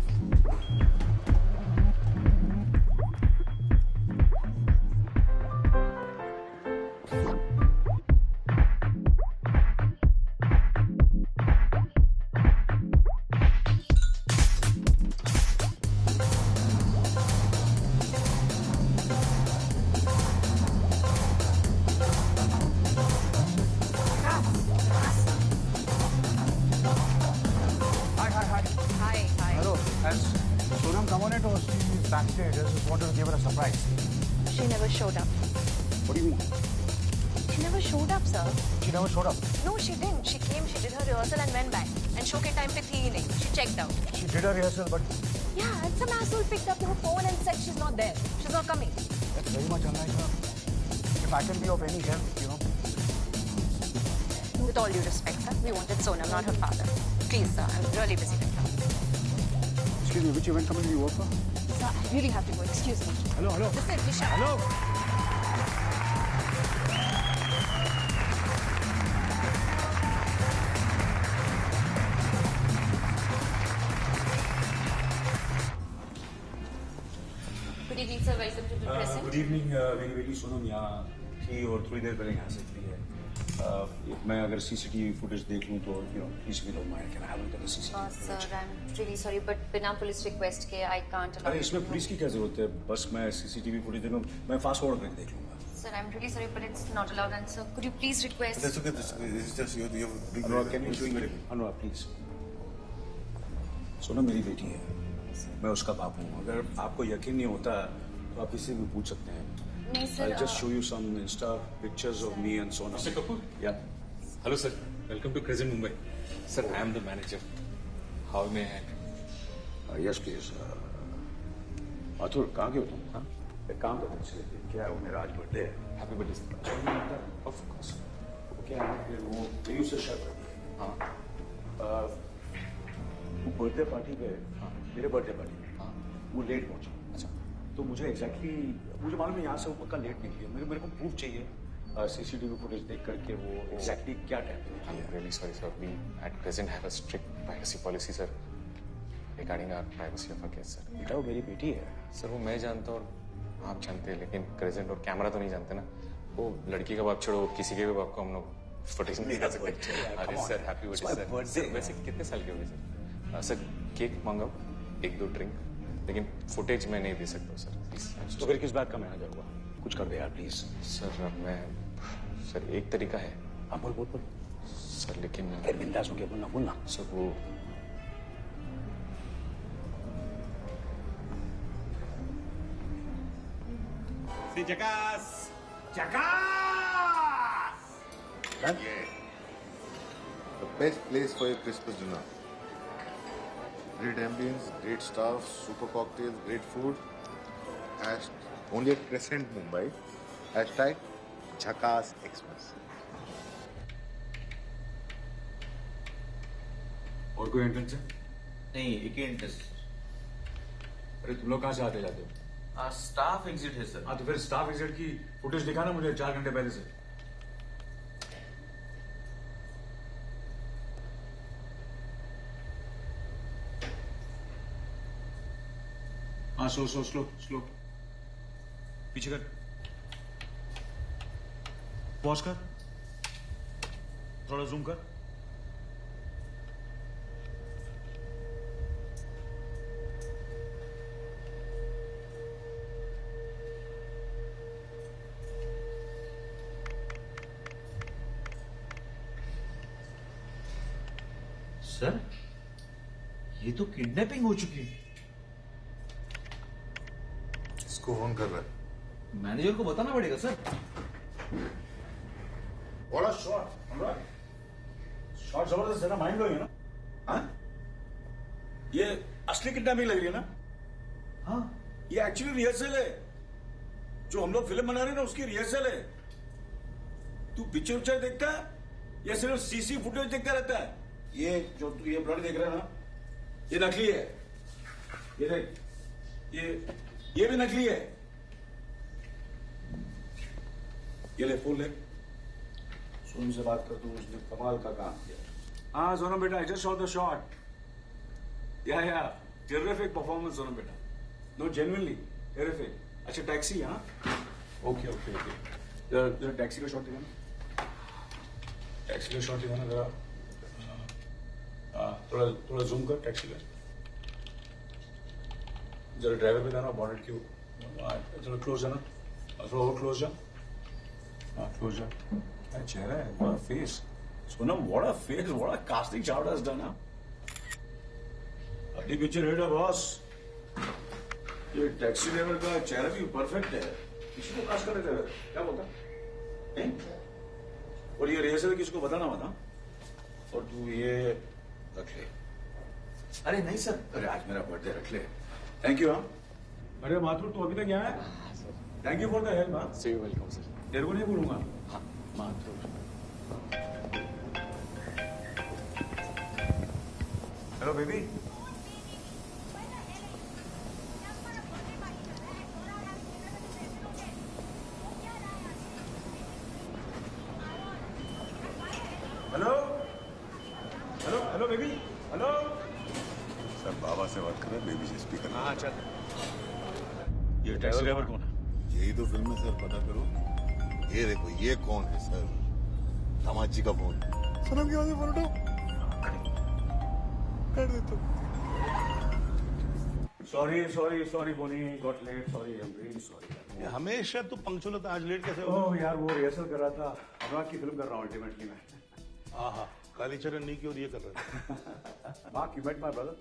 Backstage, I just wanted to give her a surprise. She never showed up. What do you mean? She never showed up, sir. She never showed up. No, she didn't. She came, she did her rehearsal and went back. And show ke time pe thi hi nahi. She checked out. She did her rehearsal, but Yeah, and some asshole picked up her phone and said she's not there. She's not coming. that's very much unlike her. If I can be of any help, you know. With all due respect, sir, we wanted Sonam, not her father. Please, sir, I'm really busy right now. Excuse me, which event company do you work for? Sir, I really have to go. Excuse me. Hello. Listen, Nisha. Hello. Good evening, sir. Welcome to the present. Good evening मेरी बेटी सोनम यहाँ थी और थोड़ी देर पहले यहाँ से चली है। मैं अगर सीसीटीवी फुटेज देख लूँ तो please we don't mind, can I have a look at the CCTV? Sir I am really sorry but बिना पुलिस रिक्वेस्ट के आई कांट अलाउ। अरे इसमें पुलिस की क्या जरूरत है? बस मैं सीसीटीवी फुटेज देखूँ, मैं फास्ट फॉरवर्ड करके देख लूंगा। Sir, I'm really sorry, but it's not allowed. And sir, could you please request? That's okay. This is just you have big. Anurag, can you show me? Anurag, please. Sonam मेरी बेटी है, मैं उसका बाप हूँ। अगर आपको यकीन नहीं होता तो आप किसी से भी पूछ सकते हैं। नहीं sir. I'll just show you some Insta pictures of me and Sonam. Mr. Kapoor? Yeah. Hello, sir. Welcome to Crescent Mumbai. Sir, I am the manager. How may I help? Yes, please. Atul, कहाँ के हो तुम? हाँ? एक काम करते हैं, क्या है वो मेरा आज बर्थडे है। Happy birthday, sir. Of course. वो क्या है फिर वो मेरी उससे शायद हाँ वो बर्थडे पार्टी पे मेरे बर्थडे पार्टी वो लेट पहुंचा। अच्छा तो मुझे एग्जैक्टली मुझे मालूम है यहाँ से वो पक्का लेट निकली है। मेरे को प्रूफ चाहिए। सीसीटीवी फुटेज देख करके वो एग्जैक्टली क्या time? I'm really sorry, sir. We at present have a strict privacy policy, sir, regarding our privacy of our guests, sir. बेटा वो मेरी बेटी है। सर वो मैं जानता हूँ और आप जानते हैं, लेकिन क्रेजेंट और कैमरा तो नहीं जानते ना। वो लड़की का बाप छोड़ो, किसी के भी बाप को हम लोग फुटेज नहीं दिखा सकते। अरे सर, हैप्पी बर्थडे सर। वैसे कितने साल के हो गए सर? सर केक मंगाओ, 1-2 ड्रिंक, लेकिन फुटेज मैं नहीं दे सकता सर, प्लीज। तो फिर किस बात का मैनेजर हुआ? कुछ कर दे यार प्लीज। सर सर एक तरीका है। हाँ बोल। सर लेकिन बिंदास होके बोलना। सर वो जकास। Yeah. The best place for your Christmas dinner. Great ambience, great staff, super cocktails, great food. Only at Crescent, Mumbai. #Jhakaas Xmas. और कोई एंट्रेंस है? नहीं, एक ही एंट्रेंस। अरे तुम लोग कहाँ से आते जाते हो? स्टाफ एग्जिट है सर। हाँ तो फिर स्टाफ एग्जिट की फुटेज दिखाना मुझे 4 घंटे पहले से। हाँ स्लो पीछे कर, पॉज कर, थोड़ा जूम कर। सर ये तो किडनैपिंग हो चुकी है। इसको फोन कर रहा है। मैनेजर को बताना पड़ेगा सर। बड़ा शॉट जबरदस्त है ना, माइंड ब्लोइंग है ना। हाँ ये असली किडनैपिंग लग रही है ना। हाँ ये एक्चुअली रिहर्सल है, जो हम लोग फिल्म बना रहे हैं ना उसकी रिहर्सल है। तू पिक्चर देखता है या सिर्फ सीसी फुटेज देखता रहता है? ये जो तू ये ब्लड देख रहा है ना, ये नकली है। ये देख, ये भी नकली है। ये ले फोन ले, सोनू से बात कर, तू उसने कमाल का काम किया। हाँ सोनम बेटा, I just saw the shot. या टेरिफिक परफॉर्मेंस सोनम बेटा, नो जेन्युइनली टेरिफिक। अच्छा टैक्सी, हाँ ओके जरा टैक्सी का शॉट दिखाना, टैक्सी का शॉट दिखाना जरा। थोड़ा जूम कर टैक्सी का, जरा ड्राइवर पे जाना, बॉनेट की जरा क्लोज जाना, थोड़ा और क्लोज जा। हाँ क्लोज जा। चेहरा है, what a face Sonam, what a face, what a casting Chavda has done. अपनी पिक्चर हिट है बॉस। ये टैक्सी ड्राइवर का चेहरा भी परफेक्ट है। किसी को कास्ट कर देते हैं क्या बोलता नहीं? और ये रिहर्सल किसी को बताना मत। और तू ये रख ले। अरे नहीं सर, अरे आज मेरा बर्थडे, रख ले। Thank you. हाँ अरे माथुर तू अभी तक यहाँ है? Thank you for the help. हाँ सी यू, वेलकम सर। तेरे को नहीं बोलूंगा। हाँ Mathur. Hello baby. Hello baby. Hello sir बाबा से बात कर रहे हैं, बेबी से स्पीकर। हाँ चल। ये टैक्सी ड्राइवर कौन है? यही तो फिल्म है सर, पता करो। ये देखो, ये कौन है सर? दामाद जी का फोन। सनम की आवाज़ में फोन उठाओ, कर दे तो। Sorry Boney, got late, sorry, I am really sorry. हमेशा तू पंक्चुअल होता, आज लेट कैसे हो? ओह यार वो रिहर्सल कर रहा था, अनुराग की फिल्म कर रहा हूँ अल्टीमेटली मैं। आहा, कालीचरण नहीं की और ये कर रहा है। Mark, you met my brother?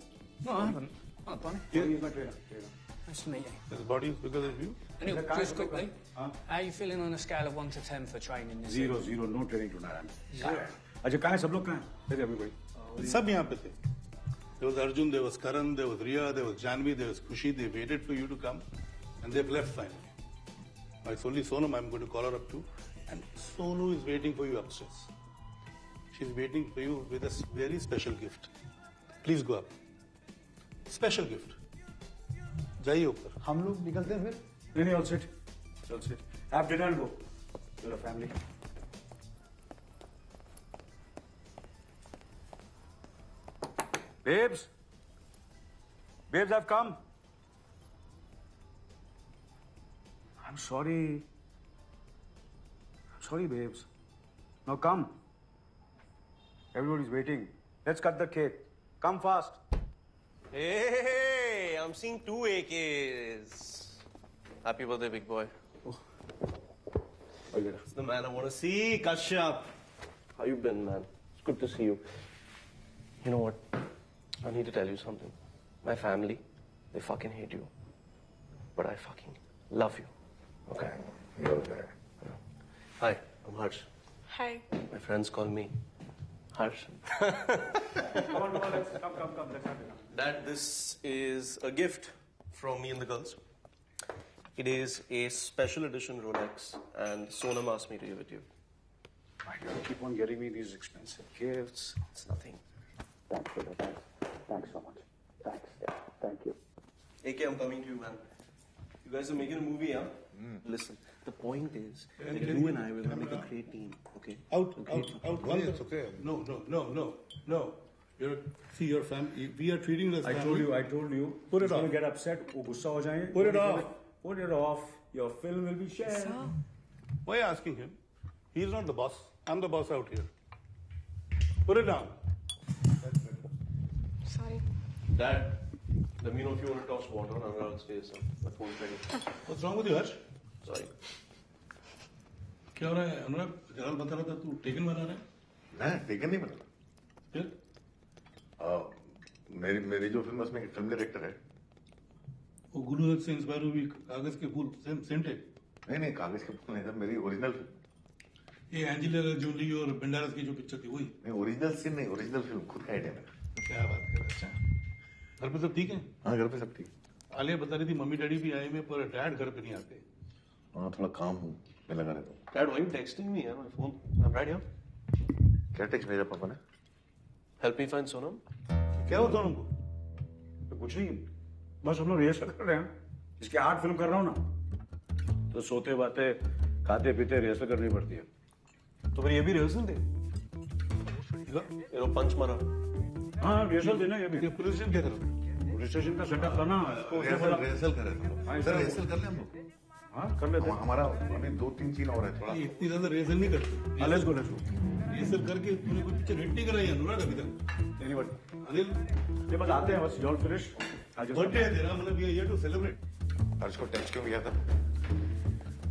No, I haven't. Oh, Tony? Yeah, he's my trainer. Nice to meet you. His body is bigger than you? Anyway, just quickly, how are you feeling on a scale of 1 to 10 for training this Zero, no training tonight. अच्छा कहाँ है सब लोग, कहाँ है? everybody? सब यहाँ पे थे. There was Arjun, there was Karan, there was Riya, there was Janvi, there was Khushi. They waited for you to come, and they've left finally. Now it's only Sonam I'm going to call her up to, and Sonu is waiting for you upstairs. She's waiting for you with a very special gift. Please go up. Special gift. जाइए ऊपर. हम लोग निकलते हैं फिर? नहीं, all set. Have dinner and go. Hello, family. Babes. Babes, I've come. I'm sorry. I'm sorry, babes. Now come. Everybody's waiting. Let's cut the cake. Come fast. Hey, I'm seeing 2 AKs. Happy birthday, big boy. It's the man I want to see, Kashyap. How you been, man? It's good to see you. You know what? I need to tell you something. My family, they fucking hate you. But I fucking love you. Okay? Hi, I'm Harsh. Hi. My friends call me Harsh. Come on, let's come. Let's have it. Dad, this is a gift from me and the girls. It is a special edition Rolex, and Sonam asked me to give it to you. Why do you keep on getting me these expensive gifts? It's nothing. Thanks, brother. Thanks. Thanks so much. Thanks. Yeah. Thank you. AK, I'm coming to you, man. You guys are making a movie, huh? Listen, the point is that you and I will make a great team, okay? Out. It's okay. No. See your family. We are treating this family. I told you. Put it He's off. gonna get upset. वो गुस्सा हो जाएंगे. Put it off. Put it off. Your film will be shared. Why are you asking him? He's not the boss. I'm the boss out here. Put it down. Sorry. Dad, let me know if you want to toss water on Anurag's face. My phone's ready. What's wrong with you, Harsh? Sorry. क्या हो रहा है अनुराग? जलाल बता रहा था तू taken बना रहा है? मैं टेकन नहीं बना। फिर? मेरी जो फिल्म उसमें फिल्म डायरेक्टर है। वो गुरुदत्त से इंस्पायर हुई कागज के फूल सेंट है? नहीं कागज के फूल नहीं था, मेरी ओरिजिनल फिल्म। ये एंजेलिना जोली और बेंडारस की जो पिक्चर थी वही? नहीं ओरिजिनल सीन नहीं, ओरिजिनल फिल्म खुद का आइडिया मेरा। क्या बात कर रहे? अच्छा। घर पे सब ठीक है? हाँ घर पे सब ठीक। आलिया बता रही थी मम्मी डैडी भी आए हुए पर डैड घर पे नहीं आते। हाँ थोड़ा काम हूँ मैं लगा रहता हूँ। Dad, why are you texting me? My phone. I'm right here. क्या टेक्स्ट भेजा पापा ने? Help me find Sonam. क्या हो सोनम को? तो कुछ नहीं, बस हम लोग रिहर्सल कर रहे हैं। इसकी आर्ट फिल्म कर रहा हूँ ना, तो सोते बातें खाते पीते रिहर्सल करनी पड़ती है। तो फिर ये भी रिहर्सल थे? ये लो पंच मारा। हाँ रिहर्सल देना ये भी। पुलिस स्टेशन क्या करो? पुलिस स्टेशन का सेटअप था ना। रिहर्सल कर रहे थे। सर रिहर्सल कर ले हम लोग। हाँ कर लेते हैं। हमारा अभी 2-3 सीन और है थोड़ा। इतनी ज्यादा रिहर्सल नहीं करते। Let's go. रिहर्सल करके तूने कोई पिक्चर हिट नहीं कराई अनुराग अभी तक? एनीबॉडी? अनिल ये बस आते हैं बस जॉल फिनिश। बर्थडे है तेरा, मतलब ये टू सेलिब्रेट। हर्ष को टेक्स्ट क्यों किया था?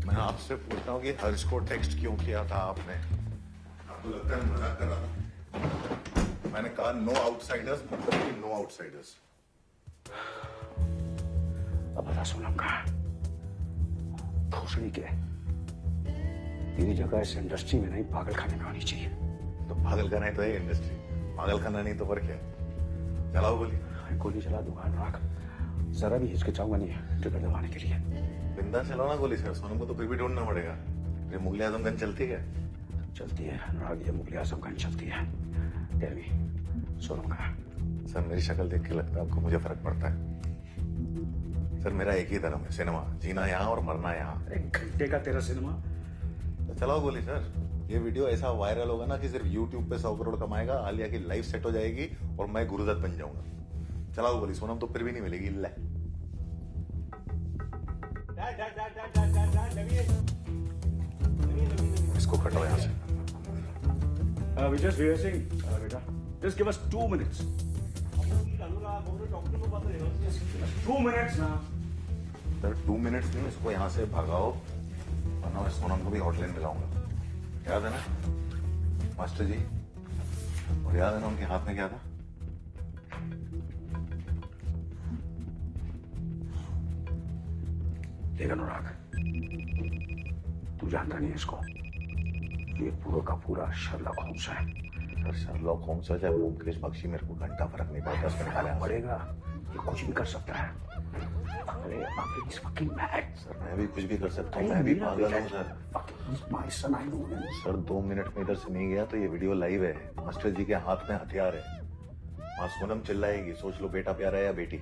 मैं आपसे पूछता हूँ कि हर्ष को टेक्स्ट क्यों किया था आपने? आपको लगता है मजाक कर रहा था? मैंने कहा नो आउटसाइडर्स, मतलब कि नो आउटसाइडर्स। अब बता सोनम कहाँ? भोसड़ी के तेरी जगह इस इंडस्ट्री में नहीं पागल खाने में आनी चाहिए। तो पागल खाना है तो है इंडस्ट्री, पागल खाना नहीं तो और क्या? चलाओ गोली। गोली चला दूंगा अनुराग, जरा भी हिचकिचाऊंगा नहीं ट्रिगर दबाने के लिए। बिंदास चलाओ ना गोली सर, सोनम को तो फिर भी ढूंढना पड़ेगा। ये मुगल आजम गन चलती है? चलती है अनुराग, ये मुगल आजम गन चलती है। टेल मी सोनम कहाँ? सर मेरी शक्ल देख के लगता है आपको मुझे फर्क पड़ता है? सर मेरा एक ही धर्म है, सिनेमा। जीना यहाँ और मरना यहाँ। 1 घंटे का तेरा सिनेमा। तो चलाओ गोली सर। ये वीडियो ऐसा वायरल होगा ना कि सिर्फ YouTube पे 100 करोड़ कमाएगा, आलिया की लाइफ सेट हो जाएगी और मैं गुरुदत्त बन जाऊंगा। चलाओ गोली, सोनम तो फिर भी नहीं मिलेगी। ले इसको कटो यहाँ से। We just rehearsing, बेटा। Just give us 2 minutes. 2 minutes ना। सर 2 मिनट्स नहीं, इसको यहाँ से भगाओ वरना मैं सोनम को भी हॉटलाइन मिलाऊंगा। याद है ना मास्टर जी? और याद है ना उनके हाथ में क्या था? देख अनुराग, तू जानता नहीं है इसको, ये पूरा का पूरा शर्लॉक होम्स है। सर शर्लॉक होम्स है चाहे मुकेश बख्शी, मेरे को घंटा फर्क नहीं पड़ता। उसमें निकालना पड़ेगा, ये कुछ भी कर सकता है। अरे he's fucking mad. सर मैं भी कुछ भी कर सकता हूँ, मैं भी पागल हूँ sir. He's my son, I know him. Sir 2 minute में इधर से नहीं गया तो ये वीडियो लाइव है। मास्टर जी के हाथ में हथियार है। वहां सोनम चिल्लाएगी, सोच लो बेटा प्यारा है या बेटी।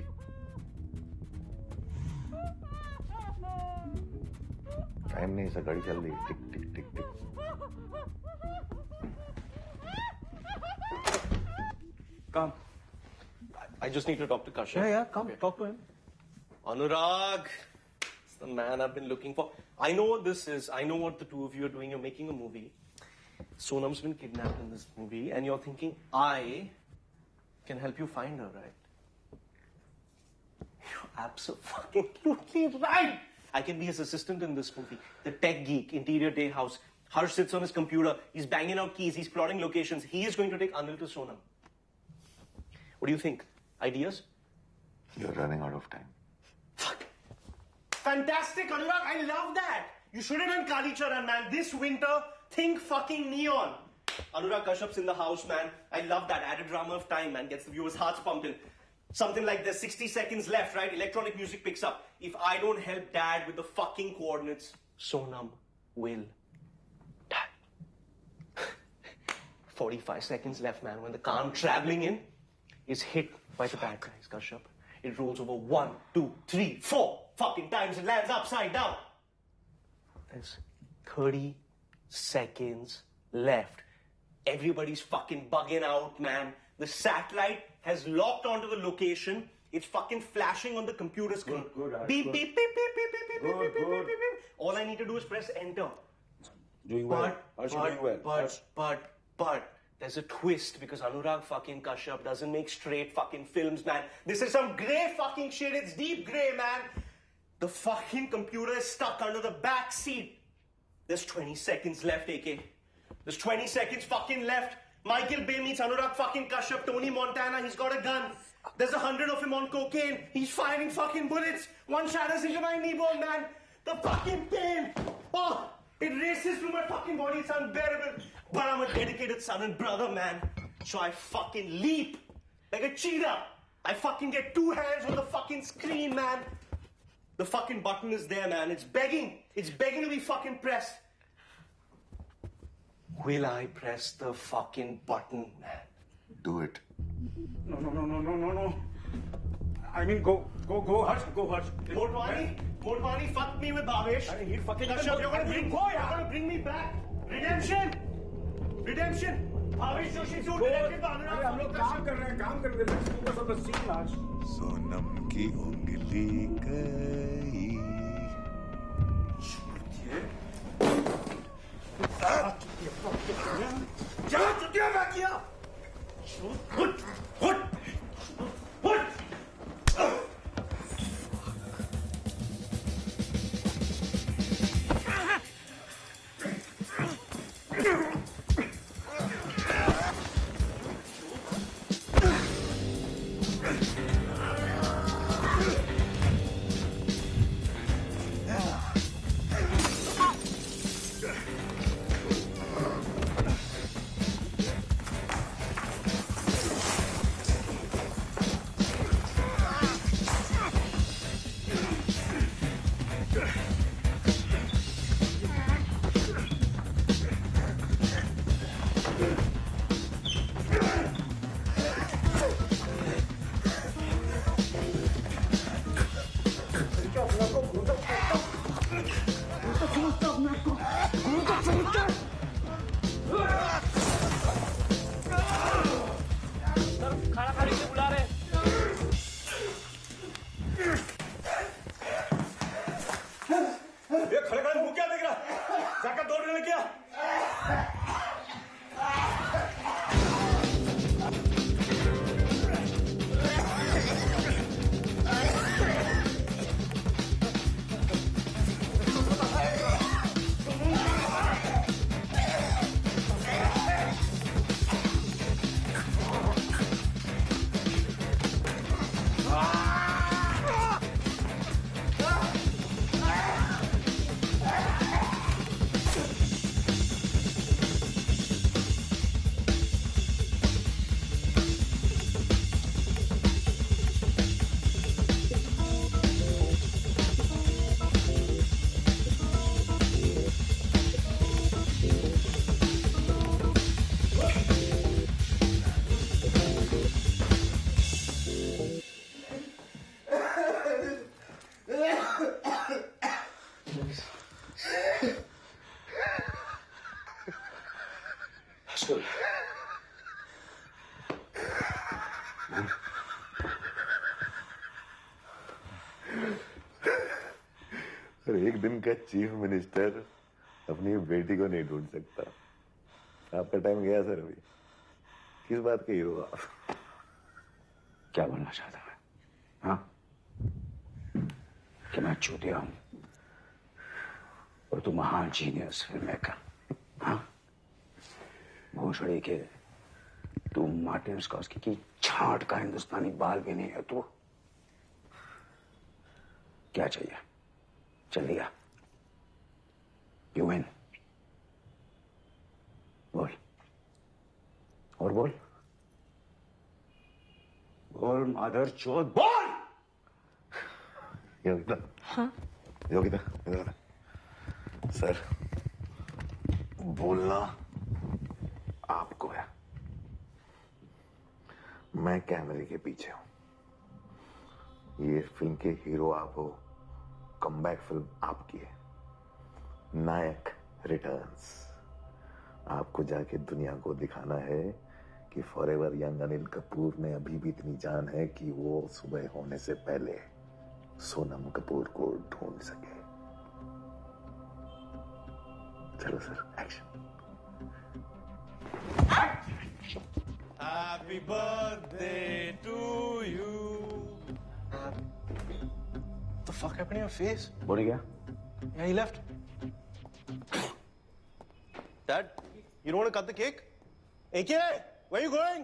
टाइम नहीं, सर घड़ी चल रही है, टिक टिक टिक टिक। Come. I just need to talk to Kashyap. Yeah, come. Okay. Talk to him. Anurag, it's the man I've been looking for. I know what this is. I know what the two of you are doing. You're making a movie. Sonam's been kidnapped in this movie, and you're thinking I can help you find her, right? You're absolutely right. I can be his assistant in this movie. The tech geek, interior day house. Harsh sits on his computer. He's banging out keys. He's plotting locations. He is going to take Anil to Sonam. What do you think? Ideas? You're running out of time. Fantastic, Anurag. I love that. You should have done Kali Charan, man. This winter, think fucking neon. Anurag Kashyap's in the house, man. I love that. Added drama of time, man. Gets the viewers' hearts pumping. Something like there's 60 seconds left, right? Electronic music picks up. If I don't help Dad with the fucking coordinates, Sonam will die. 45 seconds left, man. When the car I'm traveling in is hit by the bad guys, Kashyap. It rolls over 1, 2, 3, 4 fucking times and lands upside down. There's 30 seconds left. Everybody's fucking bugging out, man. The satellite has locked onto the location. It's fucking flashing on the computer screen. Good, beep, beep, beep, beep, beep, beep, beep, beep, beep, beep, beep, beep. All I need to do is press enter. Doing well. But there's a twist because Anurag fucking Kashyap doesn't make straight fucking films, man. This is some grey fucking shit. It's deep grey, man. The fucking computer is stuck under the back seat. There's 20 seconds left, AK. There's 20 seconds fucking left. Michael Bay meets Anurag fucking Kashyap, Tony Montana. He's got a gun. There's 100 of him on cocaine. He's firing fucking bullets. One shatters into my knee bone, man. The fucking pain. Oh, it races through my fucking body. It's unbearable. But I'm a dedicated son and brother, man. So I fucking leap like a cheetah. I fucking get 2 hands on the fucking screen, man. The fucking button is there, man. It's begging. It's begging to be fucking pressed. Will I press the fucking button, man? Do it. No. I mean, go, Harsh. Motwani fucked me with Bhavesh. He fucking... Kashyap, you're gonna bring me back. Redemption. Bhavesh Joshi suit directed by Anurag. हम लोग काम कर रहे हैं. Let's focus on the scene, Harsh. Sonam की उंगली गई. क्या चुतिया मैं किया? सर, एक दिन का चीफ मिनिस्टर अपनी बेटी को नहीं ढूंढ सकता। आपका टाइम गया सर। अभी किस बात के हीरो आप? क्या बोलना चाहता है? हाँ, कि मैं चूतिया हूं और तू महान जीनियस फिल्म मेकर। हाँ, भोसड़ी के तू मार्टिन स्कॉर्सेज़ी की छांट का हिंदुस्तानी बाल भी नहीं है तू। क्या चाहिए? चल दिया। You win. बोल और बोल बोल मादर चोद बोल। योगिता। हाँ? योगिता इधर आ। सर, बोलना आपको है, मैं कैमरे के पीछे हूं। ये फिल्म के हीरो आप हो, कमबैक फिल्म आपकी है। नायक रिटर्न्स। आपको जाके दुनिया को दिखाना है कि फॉरएवर यंग अनिल कपूर में अभी भी इतनी जान है कि वो सुबह होने से पहले सोनम कपूर को ढूंढ सके। चलो sir, action. Happy birthday to you. What the fuck happened to your face? बोल गया? Yeah, he left. Dad, you don't want to cut the cake? AK, where are you going?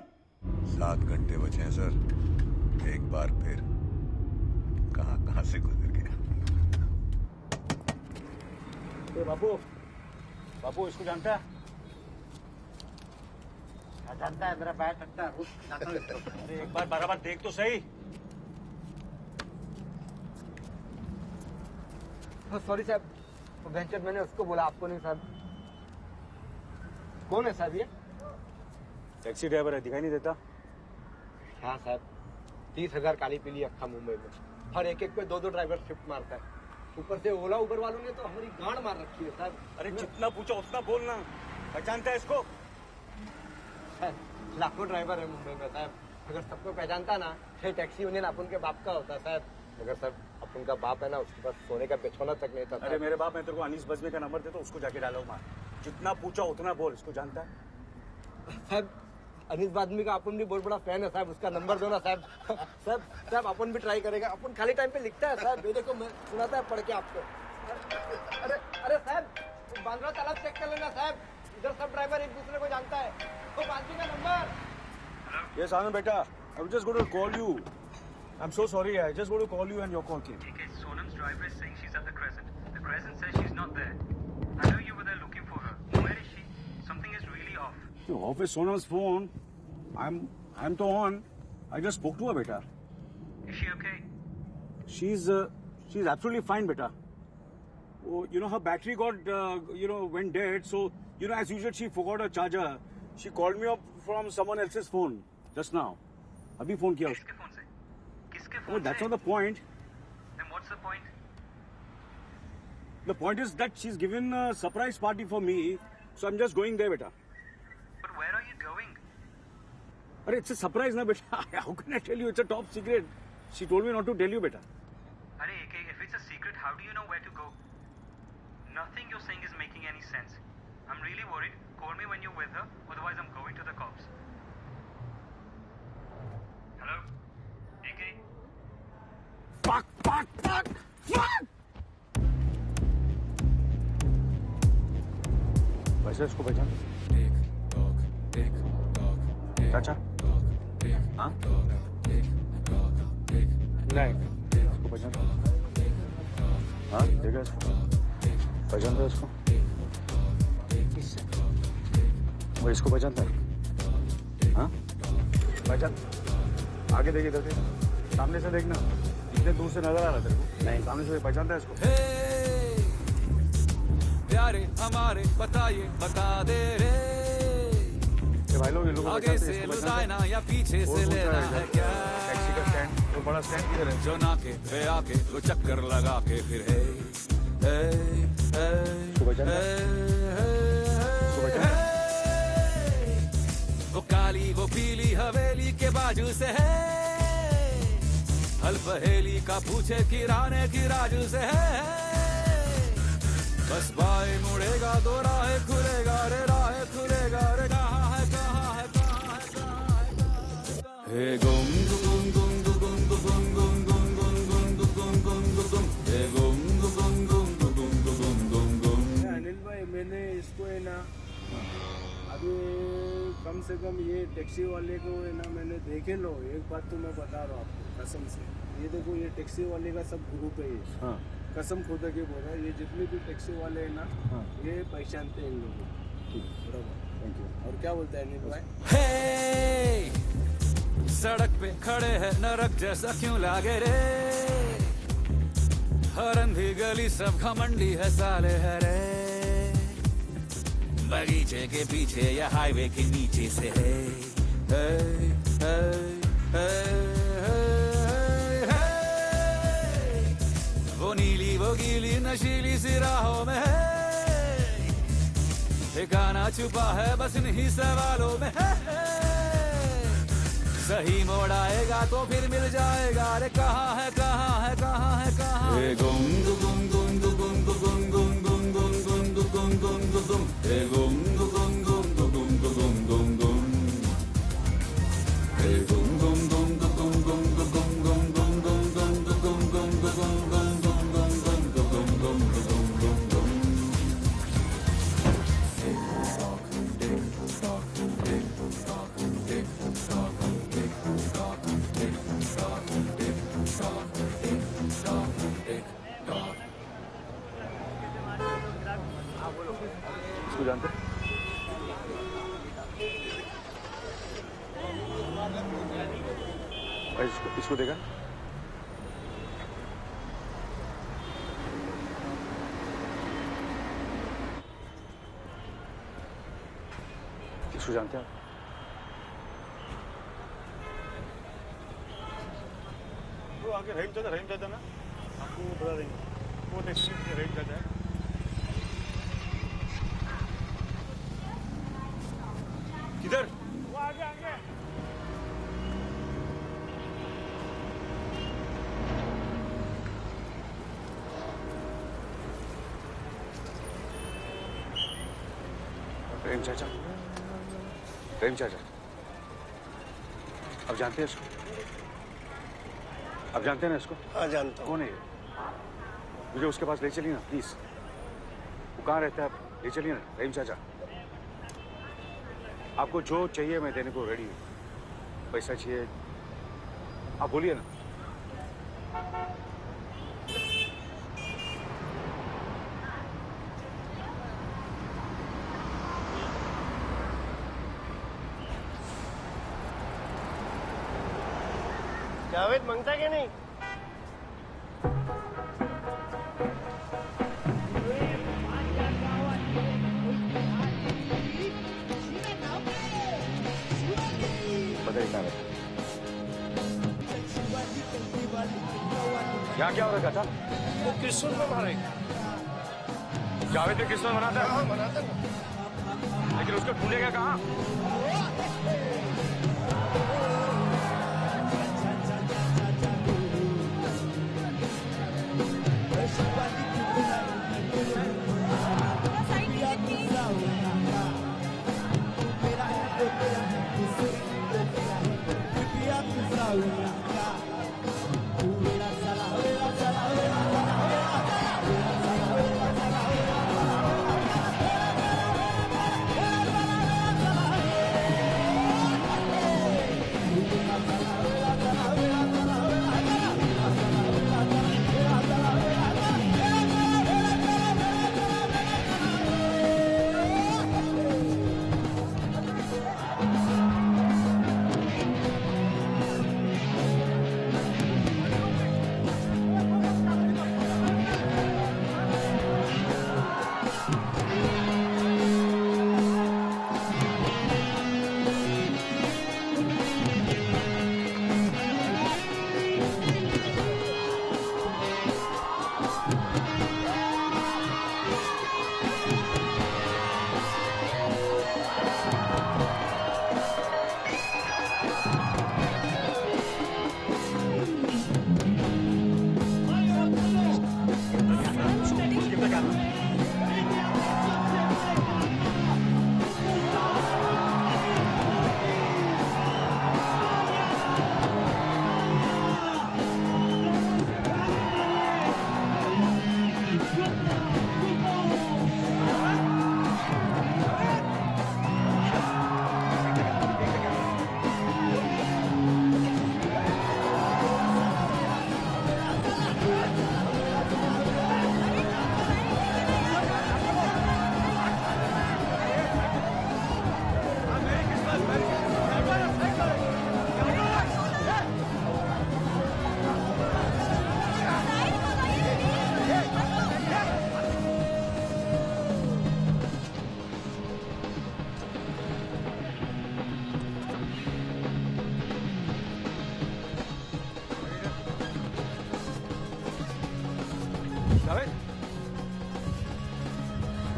7 घंटे बचे हैं सर। एक बार फिर कहां से गुजर गया। बापू, बापू इसको जानता है? जानता है, मेरा पैर टकता है। अरे एक बार बराबर देख तो सही। सॉरी साहब, वेंचर मैंने उसको बोला, आपको नहीं साहब। कौन है साहब ये? टैक्सी ड्राइवर है, दिखाई नहीं देता? हाँ साहब, 30,000 काली पीली अक्खा मुंबई में। हर एक पे 2-2 ड्राइवर शिफ्ट मारता है। ऊपर से ओला उबर वालों ने तो हमारी गांड मार रखी है साहब। अरे जितना पूछो उतना बोलना। पहचानता है इसको? लाखों ड्राइवर है मुंबई में साहब। अगर सबको पहचानता ना, ये टैक्सी यूनियन अपन के बाप का होता साहब। अगर सब अपन का बाप है ना, उसके पास सोने का बिछौना तक नहीं था। अरे मेरे बाप, मैं तेरे को अनीस बजमे का नंबर देता हूँ, उसको जाके डालो मार। जितना पूछो उतना बोल। इसको जानता है? साहब, अनीस बादमी का अपन भी बहुत बड़ा फैन है साहब। उसका नंबर दो ना साहब। साहब अपन भी ट्राई करेगा। अपन खाली टाइम पे लिखता है साहब। ये देखो, मैं सुनाता है पढ़ के आपको। अरे साहब, बांद्रा तालाब चेक कर लेना साहब। इधर सब ड्राइवर एक दूसरे को जानता है। तो बांद्री का number. Yes, Anand beta. I was just going to call you. I'm so sorry. I just going to call you and your call came. Okay, Sonam's driver is saying she's at the Crescent. The Crescent says she's not there. I know you were there looking for her. Where is she? Something is really off. You off is Sonam's phone. I'm to on. I just spoke to her, beta. Is she okay? She's absolutely fine, beta. Oh, you know, her battery got went dead. So as usual, she forgot her charger. She called me up from someone else's phone just now. अभी phone किया उसको। किसके phone से? किसके phone Oh, that's not the point. Then what's the point? The point is that she's given a surprise party for me, so I'm just going there, beta. But where are you going? Arey, it's a surprise, na, beta. How can I tell you? It's a top secret. She told me not to tell you, beta. Arey, AK, if it's a secret, how do you know where to go? Nothing you're saying is making any sense. I'm really worried. Call me when you're with her, otherwise I'm going to the cops. Hello? AK? Fuck! वैसे इसको पहचान? चाचा? हाँ? नहीं, इसको पहचान? हाँ, देखा इसको? पहचानता है इसको? वो इसको पहचानता है? हाँ? पहचान? आगे देख, इधर देख, सामने से देखना। इतने दूर से नजर आ रहा तेरे को? नहीं, सामने से पहचानता है इसको? प्यारे हमारे बताइए, बता दे रे। भाई लोग, ये लोग आगे से लुटाना या पीछे से लेना है क्या? टैक्सी का स्टैंड, वो बड़ा स्टैंड किधर है? जो नाके पे आके वो चक्कर लगा के फिर है वो काली वो पीली हवेली के बाजू से है, हल पहेली का पूछे किराने की राजू से है। बस बाएं मुड़ेगा तो राह खुलेगा रे, राह खुलेगा रे, कहाँ है कहाँ है कहाँ है कहाँ है। हे गुम गुम गुम गुम गुम गुम गुम गुम गुम गुम गुम गुम गुम, हे गुम गुम गुम गुम गुम गुम गुम। अनिल भाई मैंने इसको है ना अभी कम से कम ये टैक्सी वाले को है ना मैंने देखे लो, एक बात तो मैं बता रहा हूँ आपको कसम से, ये देखो ये टैक्सी वाले का सब ग्रुप है ये। हाँ। कसम खुदा के बोल रहा है, ये जितने भी टैक्सी वाले हैं ना, हाँ, ये पहचानते हैं इन लोगों को। ठीक, बराबर, थैंक यू। और क्या बोलता है अनिल भाई? हे सड़क पे खड़े हैं नरक जैसा क्यों लागे रे, हर अंधी गली सब घमंडी है साले हरे, बगीचे के पीछे या हाईवे के नीचे से है। वो नीली वो गीली नशीली सी राहों में है, ठिकाना छुपा है बस इन्हीं सवालों में है। सही मोड़ आएगा तो फिर मिल जाएगा रे, कहाँ है कहाँ है कहाँ है कहाँ है। गुम गुम गुम गुम गुम गुम गुम गुम गुम गुम गुम गुम गुम, हे गुम गुम गुम गुम गुम गुम गुम, हे गुम गुम गुम गुम गुम गुम गुम गुम गुम गुम गुम गुम गुम गुम। इसको जानते? इसको देखा? इसको जानते हैं आप? वो आगे रहीम चाचा ना, आपको बता देंगे, वो टैक्सी रहीम चाचा है। किधर? वो आगे आगे। रहीम चाचा, रहीम चाचा, अब जानते हैं इसको? अब जानते हैं ना इसको? हाँ जानता हूँ। कौन है ये? मुझे उसके पास ले चलिए ना प्लीज। वो कहाँ रहता है? आप ले चलिए ना रहीम चाचा। आपको जो चाहिए मैं देने को रेडी हूँ। पैसा चाहिए आप बोलिए ना। जावेद मांगता क्या नहीं? यहाँ क्या हो रखा था? वो क्रिसमस में मारे। जावेद ने क्रिसमस मनाता है? हाँ मनाता है। लेकिन उसको ढूंढेगा कहाँ?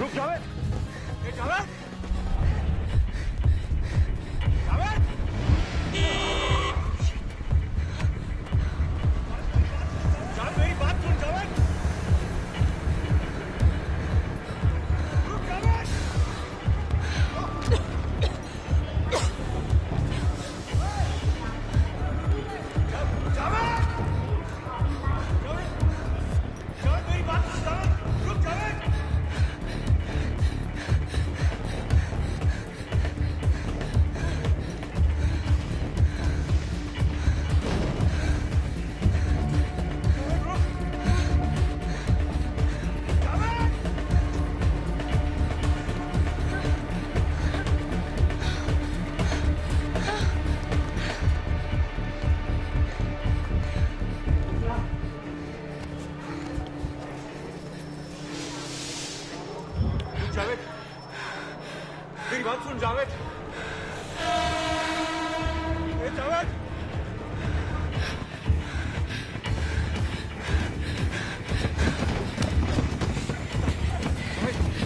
रुक जावेद, जावेद, जावेद, मेरी बात सुन जावेद, रुक जावेद, जावेद मेरी बात सुन जावेद, रुक जावेद। जावेद मेरी बात सुन जावेद, जावेद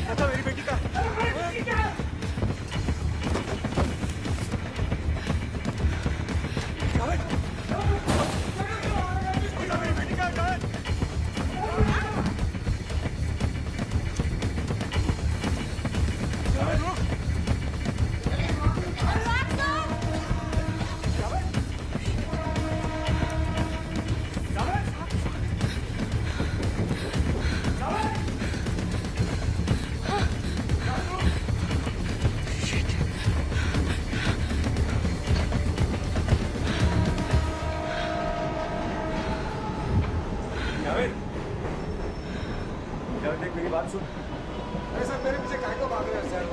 अच्छा मेरी बेटी का जावेद मेरी बेटी का जावेद मेरी बात सुन। अरे सर मेरे पीछे काय को भाग रहे हैं सर?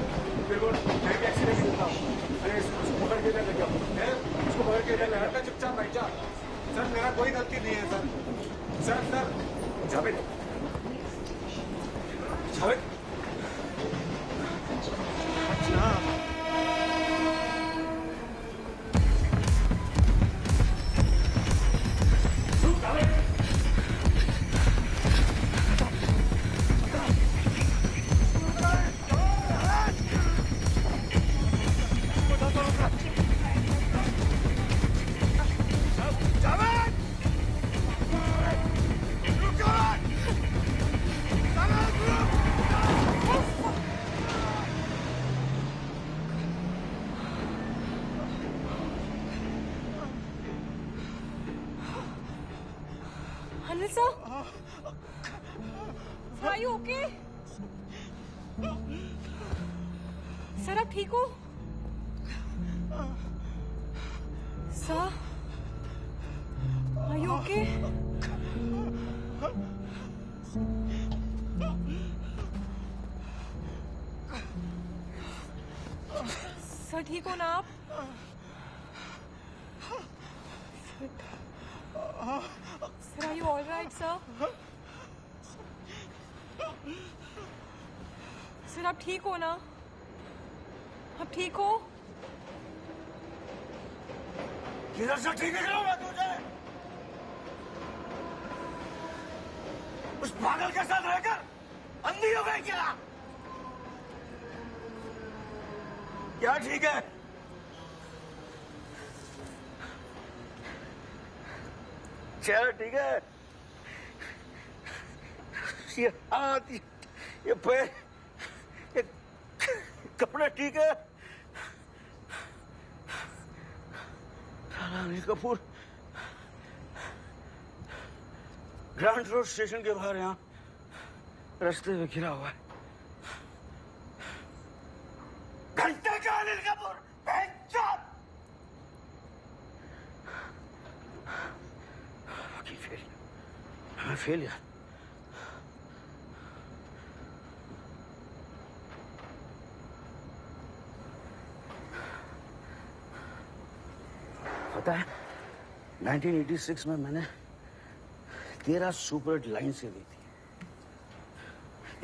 फिर वो एक एक्सीडेंट हुआ। अरे उसको पकड़ के इधर लेके आओ। उसको पकड़ के इधर ले आओ। चुपचाप बैठ जा। सर मेरा कोई गलती नहीं है sir. Sir Javed Javed Anil sir? Are you okay? Sir आप ठीक हो? Sir Are you okay? Sir ठीक हो ना आप? Sir, are you all right, sir? Sir आप ठीक हो ना? आप ठीक हो? किधर से ठीक है मैं तुझे? उस पागल के साथ रहकर अंधी हो गई क्या? क्या ठीक है? चेहरा ठीक है? ये हाथ, ये पैर, ये कपड़े ठीक है? Anil Kapoor grand road station के बाहर यहाँ रास्ते में गिरा हुआ है। घंटे का अनिल कपूर फेलियर। पता है 1986 में मैंने 13 सुपर लाइन से दी थी।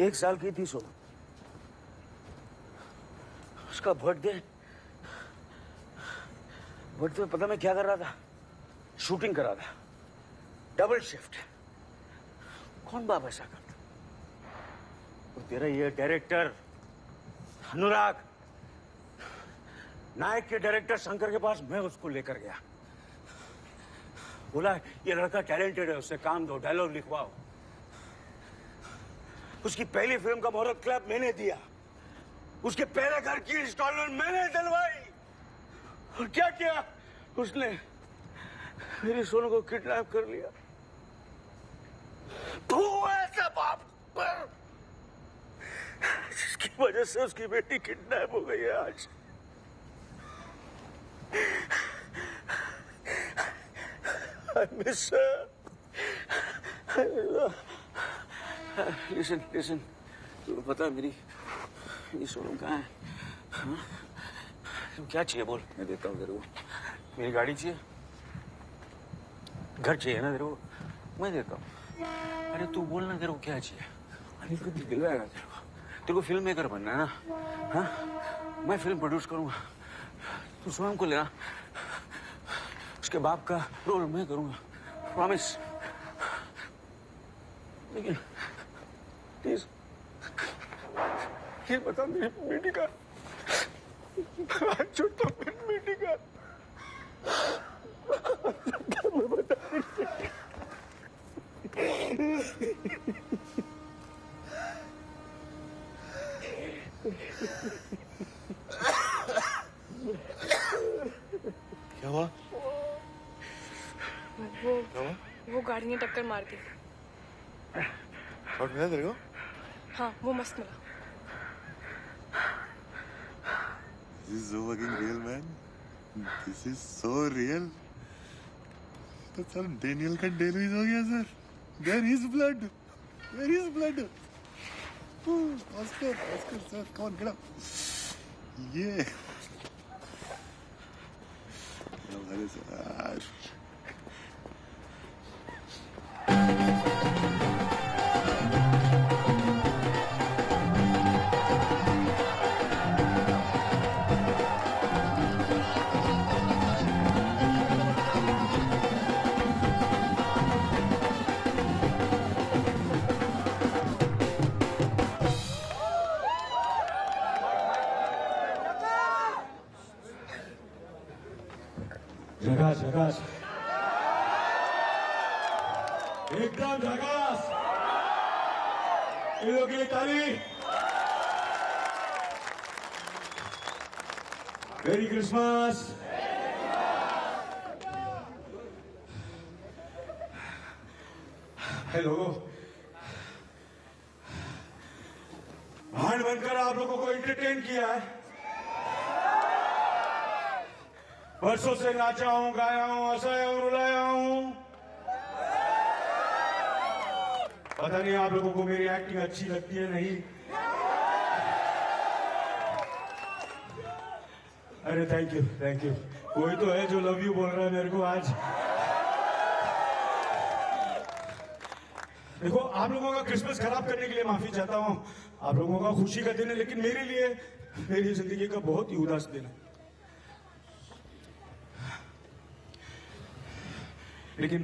1 साल की थी सोनम। उसका बर्थडे में पता मैं क्या कर रहा था? शूटिंग कर रहा था। Double shift. कौन बाप ऐसा करता? और तेरा ये डायरेक्टर अनुराग, नायक के डायरेक्टर शंकर के पास मैं उसको लेकर गया। बोला ये लड़का टैलेंटेड है, उससे काम दो, डायलॉग लिखवाओ। उसकी पहली फिल्म का मुहूर्त क्लब मैंने दिया, उसके पहले घर की इंस्टॉलमेंट मैंने दिलवाई। और क्या किया उसने? मेरी सोनू को किडनैप कर लिया। तू ऐसा बाप पर जिसकी वजह से उसकी बेटी किडनैप हो गई है आज। I miss her. Listen. तुम्हें पता है मेरी सोनू कहाँ है? हाँ? तुम क्या चाहिए बोल, मैं देता हूँ तेरे को। मेरी गाड़ी चाहिए, घर चाहिए ना तेरे को, मैं देता हूँ। अरे तू बोल ना तेरे को क्या चाहिए, अनिल को दिलवाएगा तेरे को फिल्म मेकर बनना है ना? हाँ, मैं फिल्म प्रोड्यूस करूंगा, तू सोनम को लेना, उसके बाप का रोल मैं करूंगा, प्रॉमिस। लेकिन प्लीज ये बता मेरी बेटी का छोटा बेटी का मैं बता क्या हुआ? वो गाड़ी ने टक्कर मार दी। शॉट मिला तेरे को? हाँ, वो मस्त मिला। This is so fucking real, man. This is so real. तो सर डेनियल का डेलविज हो गया sir. There is blood. There is blood. Oscar, sir, come on, get up. Yeah. हमारे सर. झकास एकदम झकास. इन लोगों के लिए ताली. मेरी क्रिसमस. हेलो, भाड़ बनकर आप लोगों को एंटरटेन किया है. बरसों से नाचा हूं, गाया हूं, हंसाया हूं, रुलाया हूं. पता नहीं आप लोगों को मेरी एक्टिंग अच्छी लगती है नहीं. अरे थैंक यू. कोई तो है जो लव यू बोल रहा है मेरे को आज. देखो, आप लोगों का क्रिसमस खराब करने के लिए माफी चाहता हूं. आप लोगों का खुशी का दिन है, लेकिन मेरे लिए मेरी जिंदगी का बहुत ही उदास दिन है. लेकिन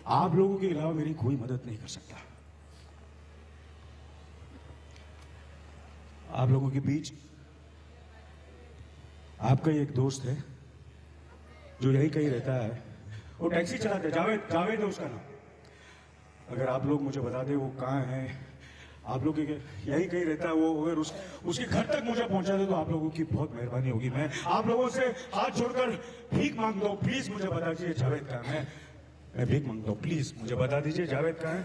आप लोगों के अलावा मेरी कोई मदद नहीं कर सकता. आप लोगों के बीच आपका एक दोस्त है जो यही कहीं रहता है. वो टैक्सी चलाता है, जावेद है उसका नाम. अगर आप लोग मुझे बता दें वो कहाँ है, आप लोग यही कहीं रहता है, वो अगर उसके घर तक मुझे पहुंचा दे तो आप लोगों की बहुत मेहरबानी होगी. मैं आप लोगों से हाथ जोड़कर भीख मांगता हूं, प्लीज मुझे बता दीजिए जावेद कहाँ है. मैं भीख मांगता हूं, प्लीज मुझे बता दीजिए जावेद कहाँ है.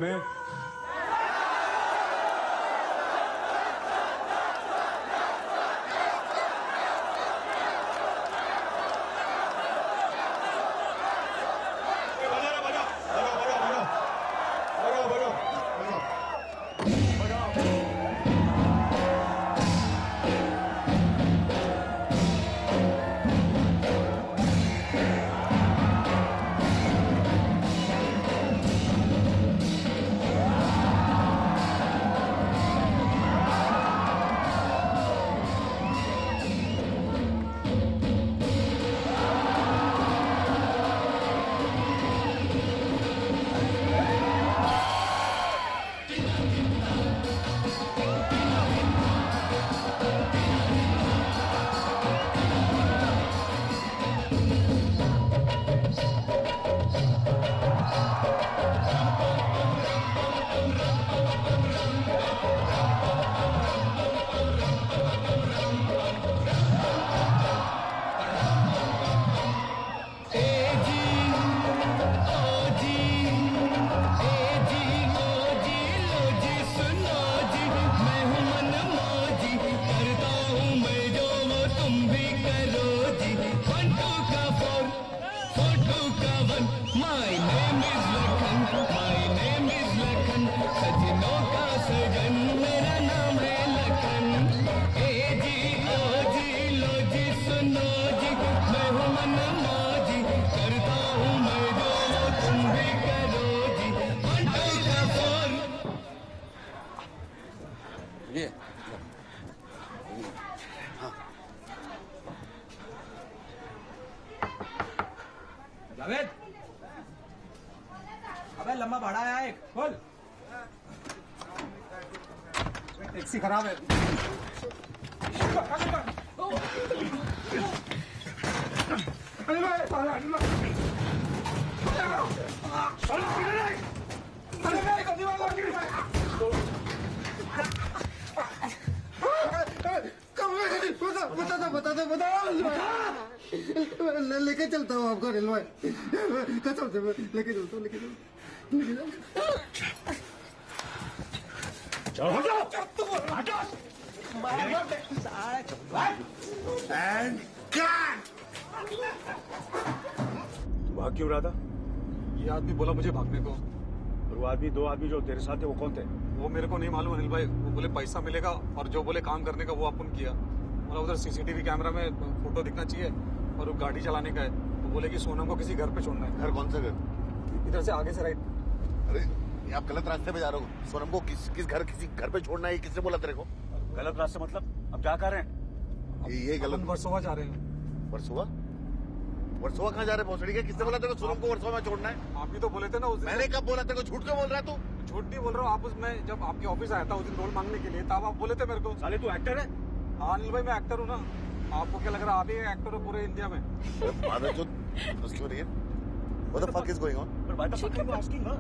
मैं ये जावेद, अबे लंबा भाड़ा आया एक, बोल। टैक्सी खराब है। बता लेके चलता हूँ आपको रेलवे कसम से लेके चलता हूँ लेके भाग क्यों रहा था? ये आदमी बोला मुझे भागने को। और वो आदमी, दो आदमी जो तेरे साथ थे वो कौन थे? वो मेरे को नहीं मालूम अनिल भाई। वो बोले पैसा मिलेगा और जो बोले काम करने का वो अपन किया। और उधर सीसीटीवी कैमरा में फोटो दिखना चाहिए और वो गाड़ी चलाने का है। वो बोले कि सोनम को किसी घर पे छोड़ना है। घर कौन सा घर? इधर से आगे से राइट। अरे आप गलत रास्ते पे जा रहे हो। सोनम को किसी घर पे छोड़ना है? किसने बोला तेरे को? गलत रास्ते मतलब? अब क्या कर रहे हैं? ये गलत। वर्सोवा जा रहे हैं। वर्सोवा? वर्सोवा कहाँ जा रहे? भोसड़ी के? किसने बोला तेरे को सोनम को वर्सोवा में छोड़ना है? आप ही तो बोले थे ना उस दिन। मैंने कब बोला तेरे को? झूठ क्यों बोल रहा है तू? झूठ नहीं बोल रहा हूँ। आप उसमें जब आपके ऑफिस आया था उस दिन रोल मांगने के लिए, तब आप बोले थे मेरे को। साले तू एक्टर है? हाँ अनिल भाई मैं एक्टर हूँ ना। आपको क्या लग रहा है आप ही एक्टर हो पूरे इंडिया में? क्यों नहीं है? What the fuck is going on? But why the fuck are you asking her?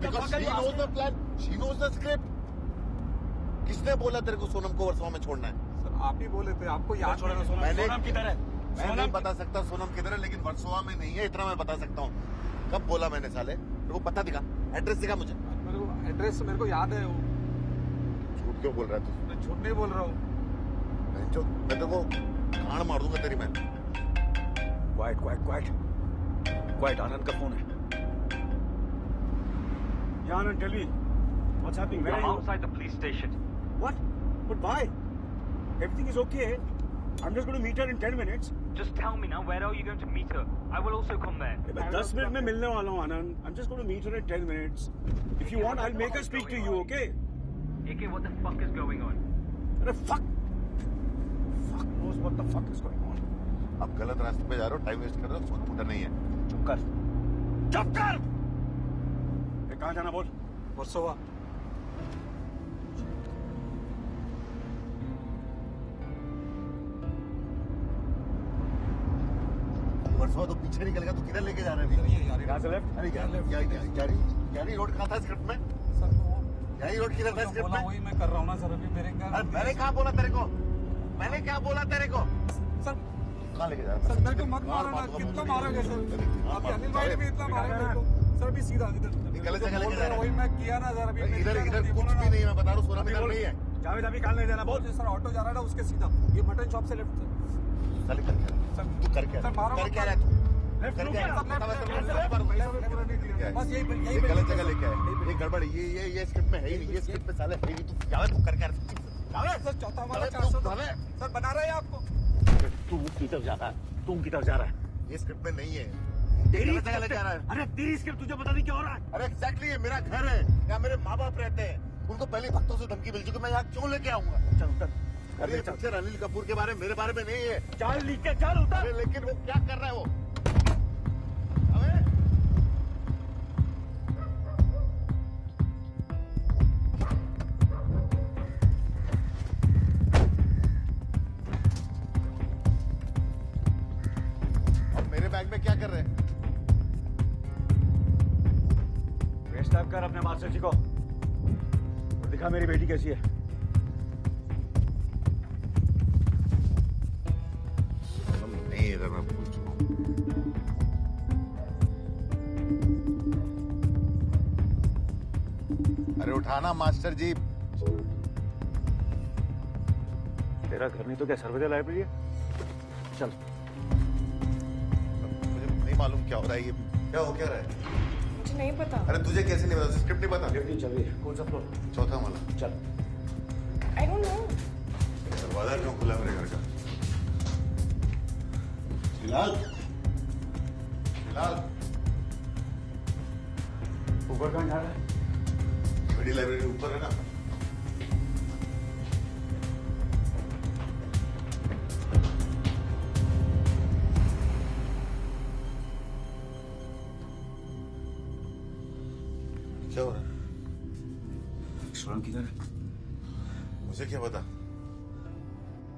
Because she knows the plan. She knows the script. किसने बोला तेरे को सोनम को वर्सोवा में छोड़ना है? सर आप ही बोले थे। आपको याद छोड़ना सोनम किधर है? मैं नहीं बता सकता सोनम किधर है, लेकिन वर्सोवा में नहीं है इतना मैं बता सकता हूँ। कब बोला मैंने साले? तेरे को पता दिखा, एड्रेस दिखा मुझे। मेरे को एड्रेस मेरे को याद है। वो झूठ क्यों बोल रहा है तू? मैं झूठ नहीं बोल रहा हूँ। मैं तेरे को कान मार दूंगा तेरी मैं। क्वाइट, आनंद का फोन है। Yeah, Anand, tell me, what's happening? Where are you? Outside the police station. What? But why? Everything is okay. I'm just going to meet her in 10 minutes. Just tell me now, where are you going to meet her? I will also come there. मैं 10 minute में मिलने वाला हूँ आनंद. I'm just going to meet her in 10 minutes. If you want, I'll make her speak to you, okay? AK, what the fuck is going on? अरे fuck knows what the fuck is going on. आप गलत रास्ते पे जा रहे हो, time waste कर रहे हो, फोन उठा नहीं है। चुप कर। कहाँ जाना बोल? वर्सोवा। वर्सोवा तो पीछे निकल गया, तो किधर लेके जा रहे हैं? यहाँ से लेफ्ट? अरे यारी रोड कहाँ था स्क्रिप्ट में? सर यारी रोड किधर था स्क्रिप्ट में? वही मैं कर रहा हूँ ना सर अभी मेरे घर। अरे मैंने क्या बोला तेरे को? मैंने क्या बोला तेरे को? सर कहाँ लेके जा रहा है? सर मेरे को मत मारो ना। कितना मारोगे सर? आप अनिल भाई ने भी इतना मारा मेरे को। सर अभी सीधा इधर गलत जगह लेके जा रहा है। वही मैं किया ना सर अभी। इधर कुछ भी नहीं है, मैं बता रहा हूँ। सोनम इधर नहीं है। जावेद अभी काल नहीं जाना बोल। सर ऑटो जा रहा है ना उसके सीधा। ये मटन शॉप से लेफ्ट साले कर क्या? सर तू कर क्या? सर मारो कर क्या रहा है तू? कर क्या? बस यही गलत जगह लेके आए। ये गड़बड़। ये स्क्रिप्ट में है ही नहीं। ये स्क्रिप्ट में साले है ही नहीं। तू जावेद तू कर क्या रहा है? सर चौथा वाला 400 सर बना रहा है आपको। तू की तरफ जा रहा है, तुम की तरफ जा रहा है। ये स्क्रिप्ट में नहीं है। तेरी जगह लेके आ रहा है। अरे तेरी स्क्रिप्ट तुझे पता नहीं क्या हो रहा है? अरे एग्जैक्टली ये मेरा घर है, यहाँ मेरे माँ बाप रहते हैं। उनको पहले भक्तों से धमकी मिल चुकी, मैं यहाँ क्यों लेके आऊंगा? चल उतर। अरे पिक्चर अनिल कपूर के बारे में, मेरे बारे में नहीं है। चल नीचे चल उतर। अरे लेकिन वो क्या कर रहा है वो? मेरे बैग में क्या कर रहे हैं? वेस्ट टाइप कर अपने मास्टर जी को और दिखा मेरी बेटी कैसी है। नहीं इधर मैं पूछ रहा हूँ। अरे उठाना मास्टर जी। तेरा घर नहीं तो क्या सर्वोदय लाइब्रेरी है? चल। मालूम क्या हो रहा है? ये क्या हो क्या रहा है? मुझे नहीं पता। अरे तुझे कैसे नहीं पता? स्क्रिप्ट नहीं पता? लिफ्ट चल रही है। कौन सा फ्लोर? चौथा वाला। चल। I don't know. दरवाजा क्यों खुला मेरे घर का? फिलहाल ऊपर कहाँ जा रहा है? बड़ी लाइब्रेरी ऊपर है ना। सोनम किधर है? मुझे क्या पता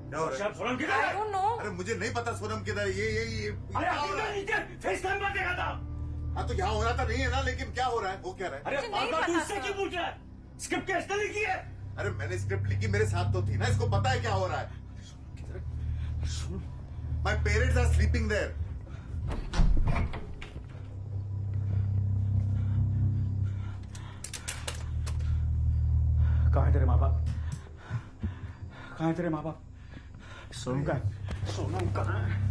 क्या हो रहा है? सोनम किधर है? I don't know. अरे मुझे नहीं पता सोनम किधर है। ये अरे नीचे फेस टाइम पर देखा था। हाँ तो यहाँ हो रहा था नहीं है ना, लेकिन क्या हो रहा है वो कह रहा है। अरे बार-बार तू इससे क्यों पूछ रहा है? स्क्रिप्ट कैसे लिखी है? अरे मैंने स्क्रिप्ट लिखी, मेरे साथ तो थी ना, इसको पता है क्या हो रहा है। My parents are sleeping there. कहाँ है तेरे माँ बाप? कहाँ है तेरे माँ बाप? सोनम का सोनम कहाँ है?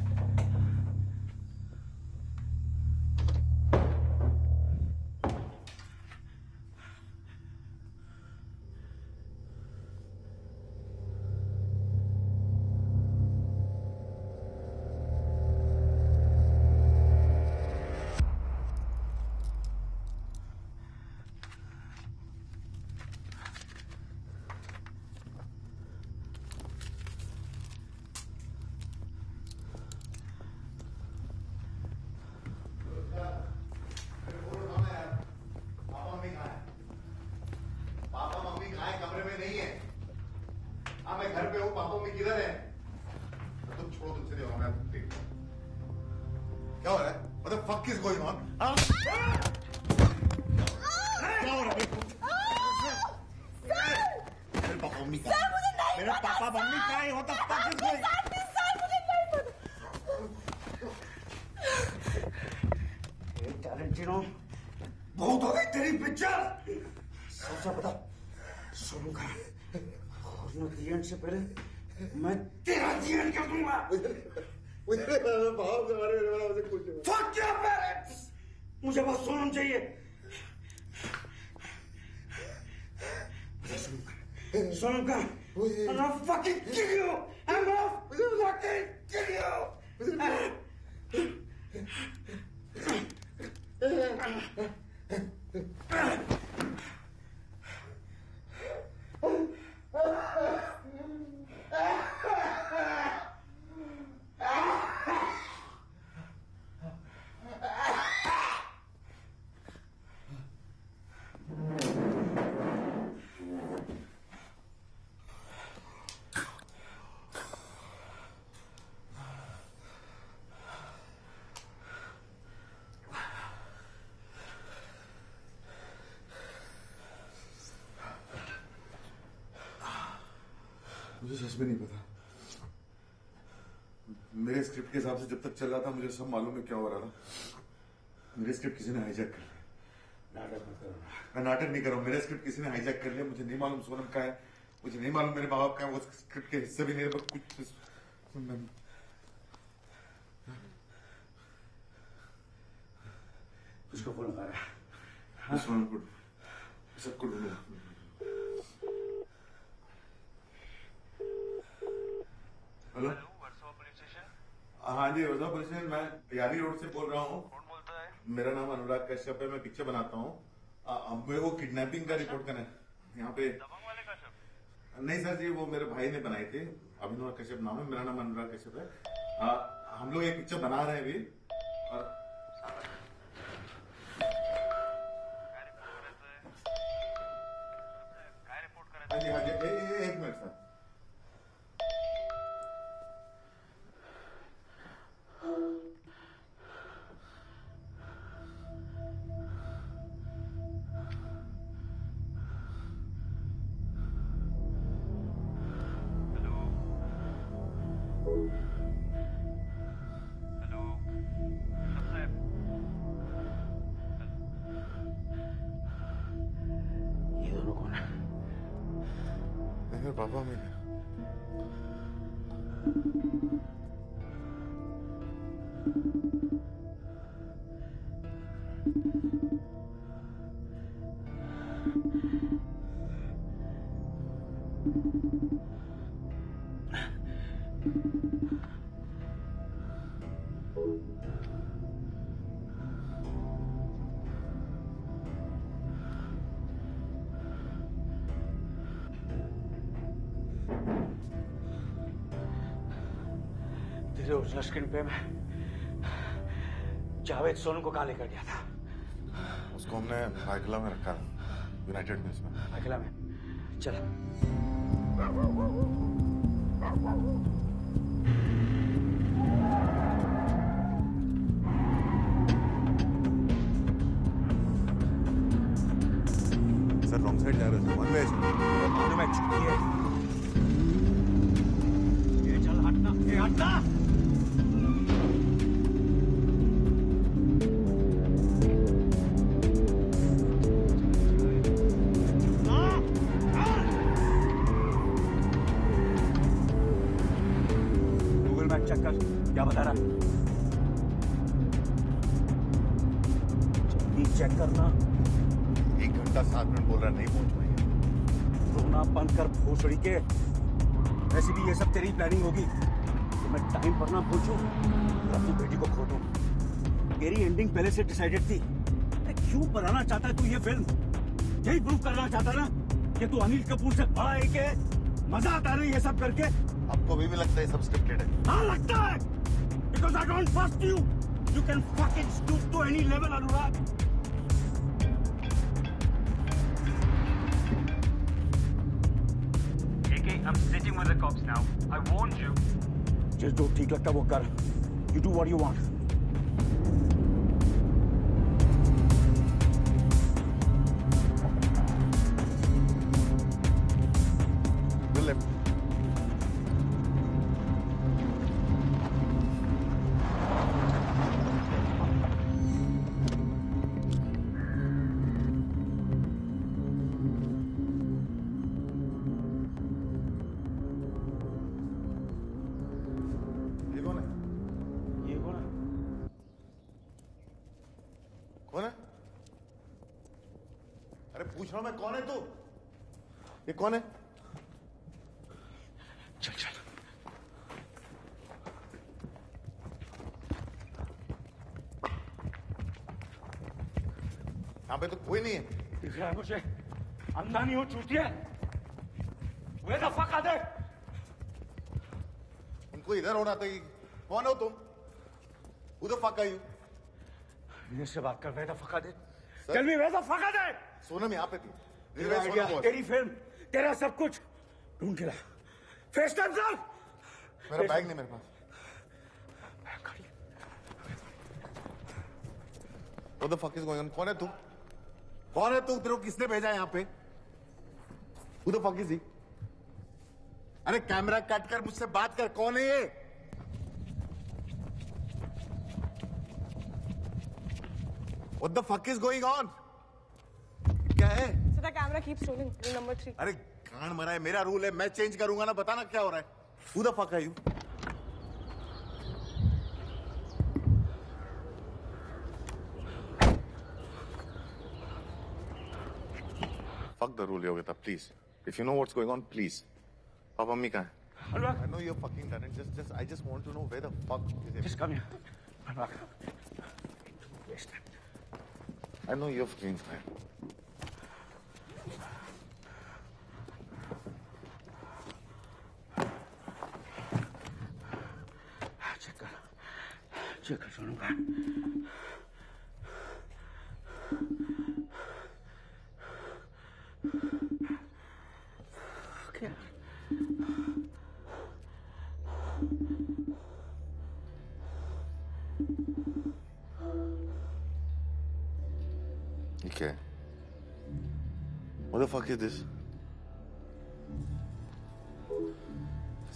क्या हो रहा है? What the fuck is going on? क्या हो रहा है? मेरे पापा मम्मी का मेरे पापा मम्मी का है। What the fuck is going on? टैलेंटिनो बहुत हो गई तेरी पिक्चर। सोचा बता सोनू का और जीवन से पहले मैं तेरा जीवन कर दूंगा। Fuck your parents! मुझे बस सोनम चाहिए। सोनम का I'm gonna fucking kill you! I'm gonna fucking kill you! मुझे सच में नहीं पता। मेरे स्क्रिप्ट के हिसाब से जब तक चल रहा था मुझे सब मालूम है क्या हो रहा था। मेरे स्क्रिप्ट किसी ने हाईजैक कर लिया। नाटक मत करो। मैं नाटक नहीं कर रहा हूँ। मेरा स्क्रिप्ट किसी ने हाईजैक कर लिया। मुझे नहीं मालूम सोनम का है, मुझे नहीं मालूम मेरे माँ बाप का है। वो स्क्रिप्ट के हिस्से भी नहीं है। कुछ उसको फोन लगा रहा है। सोनम को सबको ढूंढो। हेलो हाँ जी वर्सोवा पुलिस स्टेशन। मैं यारी रोड से बोल रहा हूँ। कौन बोलता है? मेरा नाम अनुराग कश्यप है। मैं पिक्चर बनाता हूँ। मेरे को किडनैपिंग का रिपोर्ट करना है यहाँ पे। नहीं सर जी, वो मेरे भाई ने बनाई थी। अभिनव कश्यप नाम है। मेरा नाम अनुराग कश्यप है। हम लोग एक पिक्चर बना रहे हैं अभी। हाँ जी हाँ जी, एक मिनट सर। पापा में ओरिजिनल स्क्रीन पे मैं जावेद सोनू को कहाँ लेकर गया था? उसको हमने अकेला में रखा, यूनाइटेड में। इसमें अकेला में? चला। सर रॉन्ग साइड जा रहे हैं, वन वे में चुकी है। ये चल हटना, ये हटना। गूगल मैप चेक कर, क्या बता रहा? जल्दी चेक करना। 1 घंटा 7 मिनट बोल रहा, नहीं पहुंच पाएंगे। रोना बंद कर भोसड़ी के। वैसे भी ये सब तेरी प्लानिंग होगी तो मैं टाइम पर ना पहुंचूं और अपनी बेटी को खो दूं। तेरी एंडिंग पहले से डिसाइडेड थी। अरे क्यों बनाना चाहता है तू ये फिल्म? यही प्रूव करना चाहता ना कि तू अनिल कपूर से बड़ा है के मजा आता है ये सब करके? आपको अभी भी लगता है सब स्क्रिप्टेड है? हाँ लगता है, because I don't trust you. You can fucking stoop to any level, Anurag. I'm sitting with the cops now. I warned you. जिस जो ठीक लगता वो कर। You do what you want. Willem. कौन है? अरे पूछ रहा हूं मैं, कौन है तू? ये कौन है? चल चल। यहाँ पे तो कोई नहीं है। दिख रहा है मुझे, अंधा नहीं हो चूतिया। Where the fuck are they? उनको इधर होना था। कौन हो तुम? Who the fuck are you? मेरे से बात कर। Where the fuck are they? Tell me where the fuck are they? Sonam यहाँ पे थी। तेरी फिल्म, तेरा सब कुछ ढूंढ के ला। FaceTime sir. मेरा बैग नहीं मेरे पास। What the fuck is going on? कौन है तू? कौन है तू? तेरे को किसने भेजा यहाँ पे? Who the fuck is he? अरे कैमरा कट कर मुझसे बात कर। कौन है ये? What the fuck is going on? क्या है? So the camera keeps rolling. Rule number 3. अरे कान मरा है, मेरा रूल है, मैं चेंज करूंगा ना। बताना क्या हो रहा है? Who the fuck are you? Fuck the rule, Yogita, please. If you know what's going on, please. Papa, mummy कहाँ है? I know you're fucking done it. I just want to know where the fuck is it? Just come here. Anurag. Waste time. I know you're fucking fine. Check कर सोनू का। क्या? ये क्या है? What the fuck is this?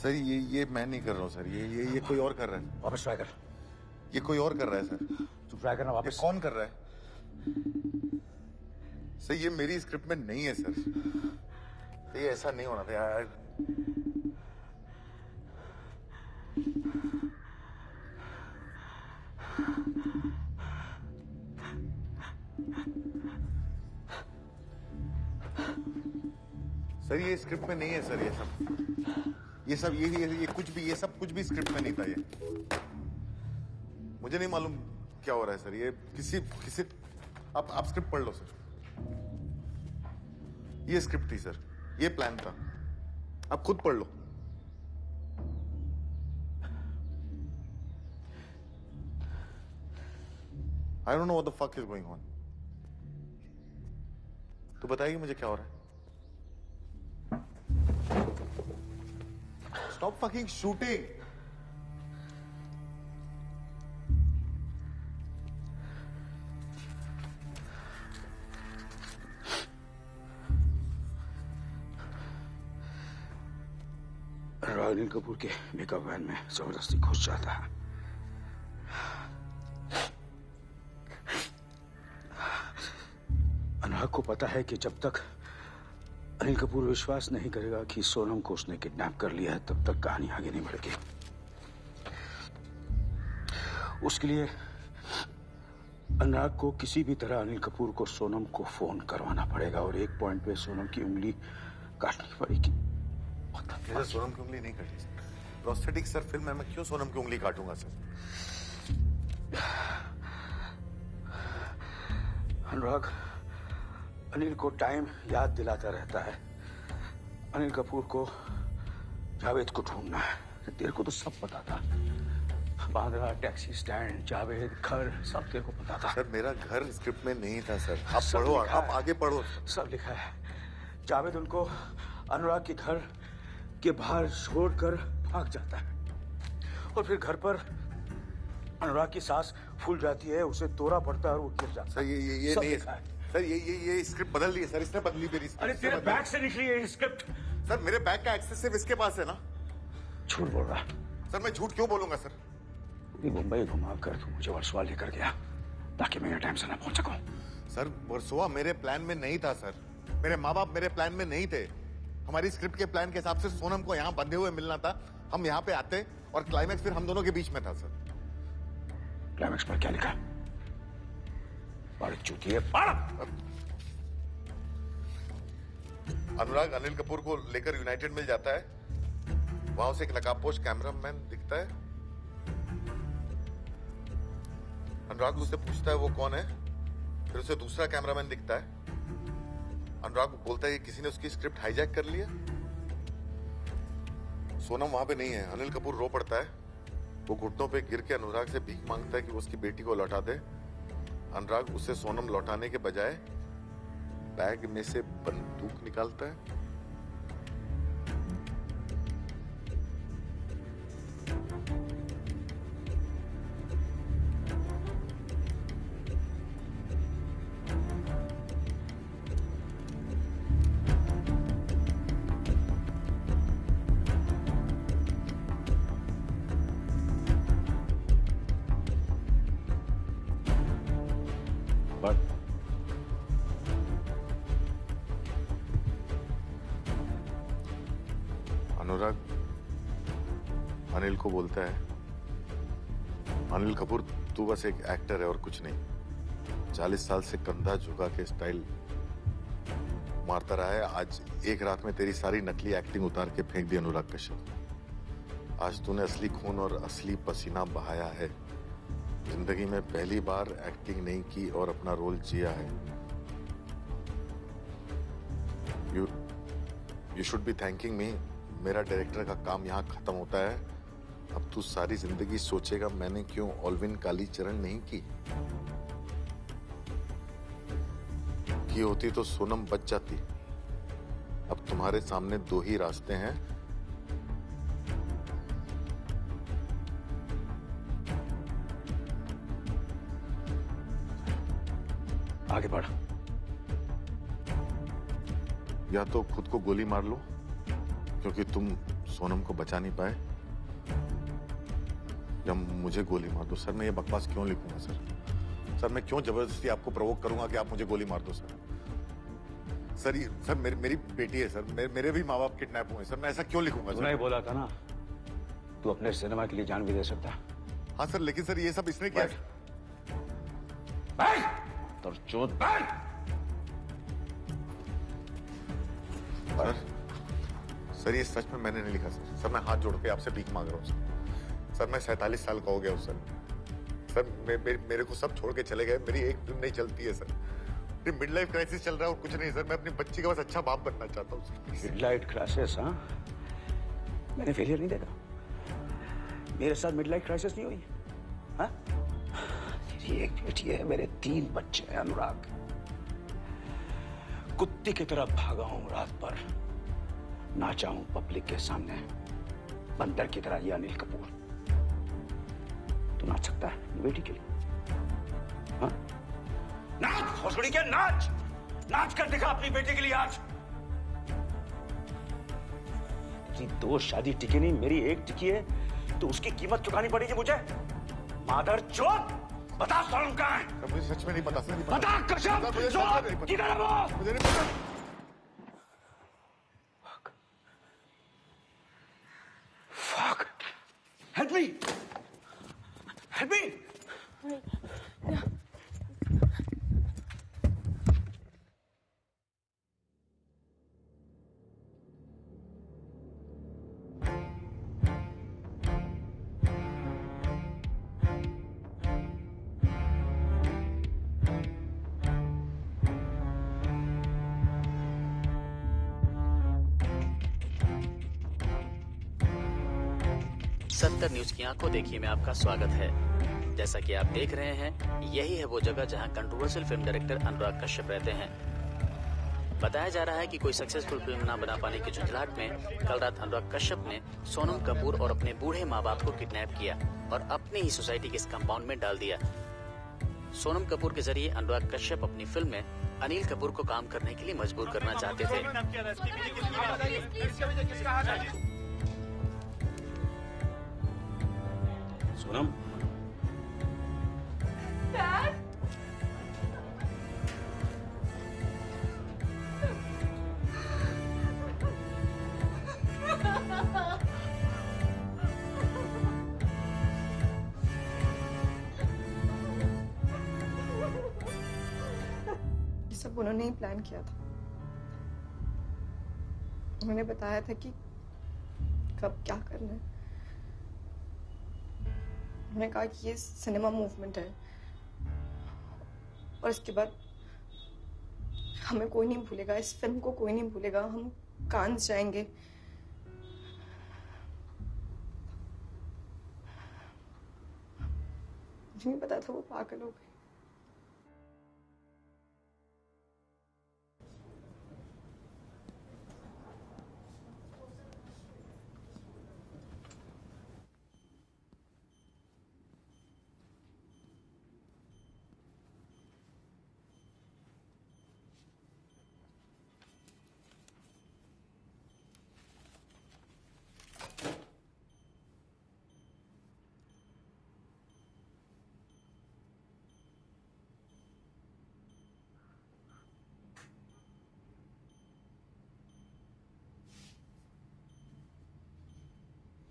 Sir ये मैं नहीं कर रहा हूँ सर। ये कोई और कर रहा है। वापस ट्राई कर। ये कोई और कर रहा है सर। तू ट्राई करना वापस। ये कौन कर रहा है? सर ये मेरी स्क्रिप्ट में नहीं है सर। ये ऐसा नहीं होना था यार। सर ये स्क्रिप्ट में नहीं है सर। ये सब कुछ भी स्क्रिप्ट में नहीं था। ये मुझे नहीं मालूम क्या हो रहा है सर। ये किसी आप स्क्रिप्ट पढ़ लो सर। ये स्क्रिप्ट थी सर। ये प्लान था। आप खुद पढ़ लो। I don't know what the fuck is going on. तो बताइए मुझे क्या हो रहा है? Stop fucking shooting. Anil Kapoor के मेकअप वैन में जबरदस्ती घुस जाता है। अनुराग को पता है कि जब तक अनिल कपूर विश्वास नहीं करेगा कि सोनम को उसने किडनैप कर लिया है, तब तक कहानी आगे नहीं बढ़ेगी। उसके लिए अनुराग को किसी भी तरह अनिल कपूर को सोनम को फोन करवाना पड़ेगा और एक पॉइंट पे सोनम की उंगली काटनी पड़ेगी। सर सोनम की उंगली नहीं कटी सर। प्रोस्थेटिक सर फिल्म है, मैं क्यों सोनम की उंगली काटूंगा सर? अनुराग अनिल को टाइम याद दिलाता रहता है। अनिल कपूर को जावेद को ढूंढना है। तेरे को तो सब पता था। बांद्रा टैक्सी स्टैंड, जावेद, घर, सब तेरे को पता था। सर मेरा घर स्क्रिप्ट में नहीं था सर। आप पढ़ो, आप आगे पढ़ो। सब लिखा है। जावेद उनको अनुराग के घर के बाहर छोड़कर भाग जाता है और फिर घर पर अनुराग की सांस फूल जाती है, उसे दौरा पड़ता है और वो गिर जाता है। सर ये नहीं है सर। ये स्क्रिप्ट बदल दी है सर। इसने बदली मेरी स्क्रिप्ट। अरे तेरे बैग से निकली है स्क्रिप्ट। सर मेरे बैग का एक्सेस सिर्फ इसके पास है ना। झूठ बोल रहा। सर मैं झूठ क्यों बोलूंगा सर? पूरी मुंबई घुमा कर तू मुझे वर्सोवा लेकर गया ताकि मैं टाइम से ना पहुंच सकूं। सर वर्सोवा मेरे प्लान में नहीं था सर। मेरे माँ बाप मेरे प्लान में नहीं थे। हमारी स्क्रिप्ट के प्लान के हिसाब से सोनम को यहाँ बंधे हुए मिलना था। हम यहाँ पे आते और क्लाइमैक्स फिर हम दोनों के बीच में था सर। क्लाइमैक्स पर क्या लिखा? चूतिए। अनुराग अनिल कपूर को लेकर यूनाइटेड मिल जाता है। वहां उसे एक नकाबपोश कैमरामैन दिखता है। अनुराग उससे पूछता है वो कौन है। फिर उसे दूसरा कैमरामैन दिखता है। अनुराग बोलता है कि किसी ने उसकी स्क्रिप्ट हाईजैक कर लिया। सोनम वहां पे नहीं है। अनिल कपूर रो पड़ता है। वो घुटनों पे गिर के अनुराग से भीख मांगता है कि वो उसकी बेटी को लौटा दे। अनुराग उसे सोनम लौटाने के बजाय बैग में से बंदूक निकालता है। अनुराग अनिल को बोलता है, अनिल कपूर तू बस एक एक्टर है और कुछ नहीं। 40 साल से कंधा झुका के स्टाइल मारता रहा है। आज एक रात में तेरी सारी नकली एक्टिंग उतार के फेंक दी अनुराग कश्यप। आज तूने असली खून और असली पसीना बहाया है। जिंदगी में पहली बार एक्टिंग नहीं की और अपना रोल जिया है। यू शुड बी थैंकिंग मी। मेरा डायरेक्टर का काम यहाँ खत्म होता है। अब तू सारी जिंदगी सोचेगा मैंने क्यों ऑल्विन कालीचरण नहीं की होती तो सोनम बच जाती। अब तुम्हारे सामने दो ही रास्ते हैं। आगे बढ़। या तो खुद को गोली मार लो क्योंकि तुम सोनम को बचा नहीं पाए, या मुझे गोली मार दो। सर मैं ये बकवास क्यों लिखूंगा सर? सर मैं क्यों जबरदस्ती आपको प्रोवोक करूंगा कि आप मुझे गोली मार दो सर? सर मेरी बेटी है सर। मेरे भी माँ बाप किडनैप हुए सर। मैं ऐसा क्यों लिखूंगा सर? तूने बोला था ना तू अपने सिनेमा के लिए जान भी दे सकता। हाँ सर, लेकिन सर ये सब इसने किया। सर ये सच में मैंने नहीं लिखा सर। सर मैं हाथ जोड़ के आपसे भीख मांग रहा हूँ सर। सर मैं 47 साल का हो गया हूँ सर। सर मेरे को सब छोड़ के चले गए। मेरी एक फिल्म नहीं चलती है सर। मिड लाइफ क्राइसिस चल रहा है और कुछ नहीं सर। मैं अपनी बच्ची का बस अच्छा बाप बनना चाहता हूँ सर। Mid life crisis? हाँ, मैंने फेलियर नहीं देखा। मेरे साथ मिड लाइफ क्राइसिस नहीं हुई। हाँ, मेरी एक बेटी है, मेरे 3 बच्चे हैं। अनुराग, कुत्ते की तरह भागा हूं रात पर, नाचा हूं पब्लिक के सामने। बंदर की तरह ये अनिल कपूर। तू नाच सकता है बेटी के लिए? हाँ? नाच भोसड़ी के, नाच नाच कर दिखा अपनी बेटी के लिए आज। तेरी 2 शादी टिकी नहीं, मेरी 1 टिकी है, तो उसकी कीमत चुकानी पड़ेगी मुझे। मादर चोद, बता सोनम कहाँ है? मुझे सच में नहीं पता। बता कश्यप, किधर है वो? मुझे नहीं पता। Fuck! Help me! Help me! सत्तर न्यूज की आंखों देखिए में आपका स्वागत है। जैसा कि आप देख रहे हैं, यही है वो जगह जहां controversial film director Anurag Kashyap रहते हैं। बताया जा रहा है कि कोई सक्सेसफुल फिल्म ना बना पाने की झुंझलाहट में कल रात अनुराग कश्यप ने सोनम कपूर और अपने बूढ़े माँ बाप को किडनैप किया और अपनी ही सोसाइटी के इस कंपाउंड में डाल दिया। सोनम कपूर के जरिए अनुराग कश्यप अपनी फिल्म में अनिल कपूर को काम करने के लिए मजबूर करना चाहते थे। सोनम, ये सब उन्होंने ही प्लान किया था। उन्होंने बताया था कि कब क्या करना है। उन्होंने कहा कि ये सिनेमा मूवमेंट है और इसके बाद हमें कोई नहीं भूलेगा, इस फिल्म को कोई नहीं भूलेगा, हम कांस जाएंगे। मुझे नहीं पता था वो पागल हो गए।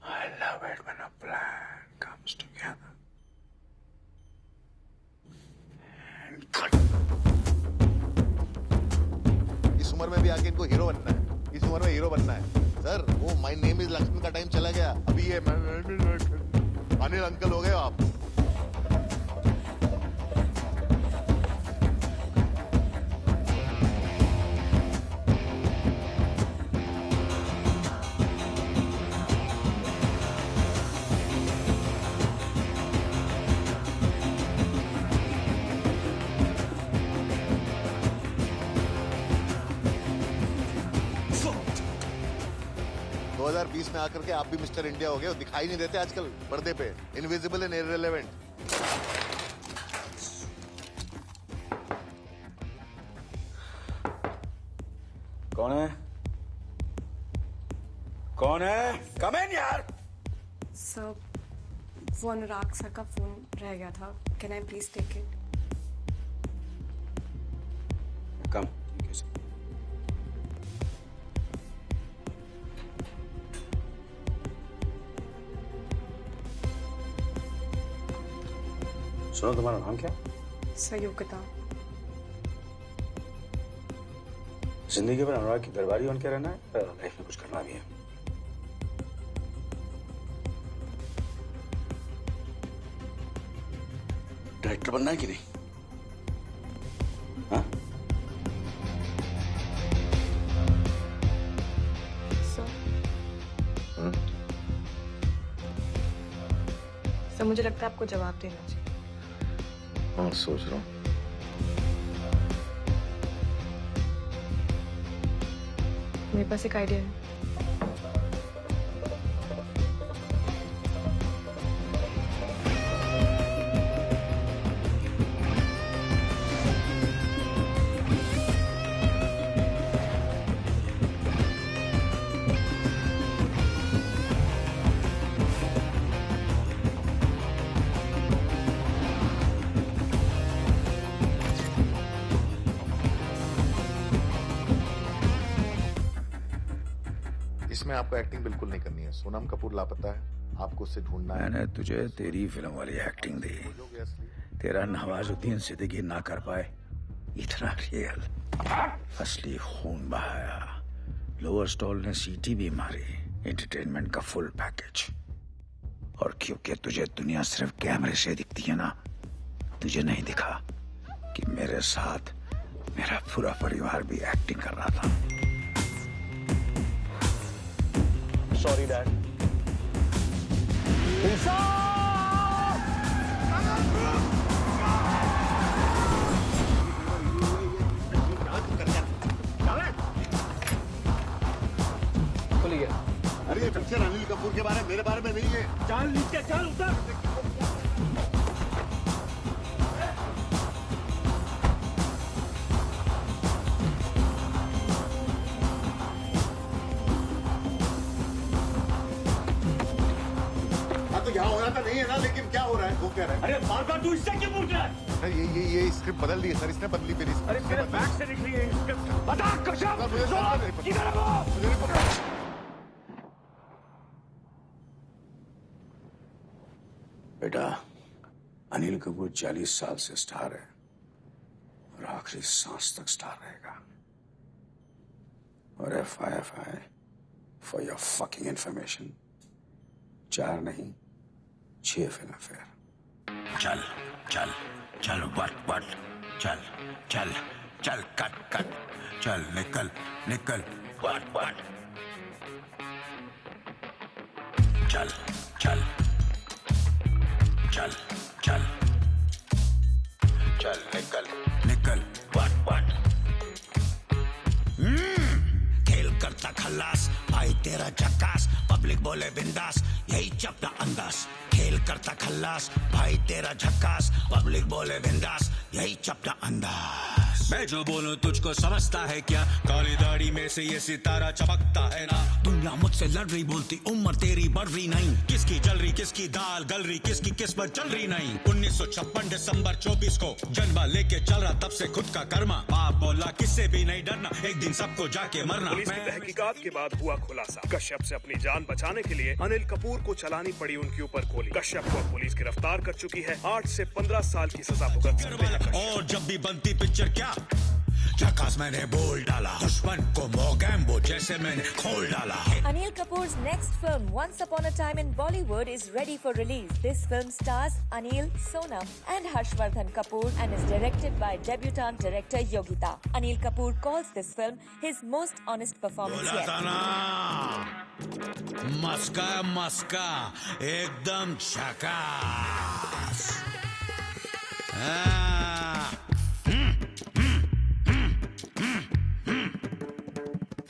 I love it when a plan comes together. And cut. इस उम्र में भी आके इनको हीरो बनना है। इस उम्र में हीरो बनना है। सर, वो माय नेम इज लक्ष्मी का टाइम चला गया। अभी ये अनिल अंकल हो गए आप। में आकर के आप भी मिस्टर इंडिया हो गए, दिखाई नहीं देते आजकल पर्दे पे, इनविजिबल एंड इररिलेवेंट। कौन है? कौन है? कम इन यार। सर, वो अनुराग सर का फोन रह गया था। Can I please take it? Come. सुनो, तुम्हारा नाम क्या? संयुक्ता। जिंदगी भर अनुराग की दरबारी बन के रहना है, लाइफ में कुछ करना भी है। डायरेक्टर बनना है कि नहीं? हाँ? सर, मुझे लगता है आपको जवाब देना चाहिए। हाँ, सोच रहा हूँ। मेरे पास एक आइडिया है। इसमें आपको एक्टिंग बिल्कुल नहीं करनी है। सोनम कपूर लापता है, आपको उससे ढूंढना है। मैंने तुझे तेरी फिल्म वाली एक्टिंग दी, तेरा नवाजुद्दीन सिद्दीकी ना कर पाए इतना रियल। असली खून बहाया, लोअर स्टॉल ने सीटी भी मारी, एंटरटेनमेंट का फुल पैकेज। और क्योंकि तुझे दुनिया सिर्फ कैमरे से दिखती है ना, तुझे नहीं दिखा कि मेरे साथ मेरा पूरा परिवार भी एक्टिंग कर रहा था। Sorry dad. अरे ये पिक्चर अनिल कपूर के बारे में, मेरे बारे में नहीं है। चल नीचे चल, उतर। तो यहाँ हो रहा था नहीं है ना, लेकिन क्या हो रहा है वो कह रहा है। अरे बार बार तू इससे क्यों पूछ रहा है? ये स्क्रिप्ट बदल दी है सर, इसने बदली मेरी। अरे मेरे बैग से निकली है स्क्रिप्ट। बता कश्यप, किधर है वो? मुझे नहीं पता। बेटा, अनिल कपूर 40 साल से स्टार है और आखिरी सांस तक स्टार रहेगा। और FIFI for your fucking information, 4 नहीं 6 फिल्म फेयर। चल चल चल, वट चल चल चल, कट चल, निकल वट चल चल चल चल चल, निकल वट। खेल करता खल्लास, भाई तेरा झक्कास, पब्लिक बोले बिंदास, यही चपटा अंदाज। खेल करता खल्लास, भाई तेरा झक्कास, पब्लिक बोले बिंदास, यही चपटा अंदाज। मैं जो बोलूं तुझको समझता है क्या? काली दाढ़ी में से ये सितारा चमकता है ना। दुनिया मुझसे लड़ रही, बोलती उम्र तेरी बढ़ रही नहीं। किसकी जल रही, किसकी दाल गल रही, किसकी किस्मत चल रही नहीं। 1956 दिसंबर 24 को जन्मा लेके चल रहा, तब से खुद का कर्मा। बाप बोला किससे भी नहीं डरना, एक दिन सबको जाके मरना। पुलिस की तहकीकात के बाद हुआ खुलासा, कश्यप से अपनी जान बचाने के लिए अनिल कपूर को चलानी पड़ी उनके ऊपर गोली। कश्यप को पुलिस गिरफ्तार कर चुकी है, 8 से 15 साल की सजा भुगत सकते हैं। और जब भी बनती पिक्चर क्या झकास मैंने बोल डाला, दुश्मन को मोगैम्बो जैसे मैंने खोल डाला। Anil Kapoor's next film, Once Upon a Time in Bollywood, is ready for release. This film stars Anil, Sonam and Harshvardhan Kapoor and is directed by debutant director Yogita. Anil Kapoor calls this film his most honest performance yet. मस्का एकदम झकास।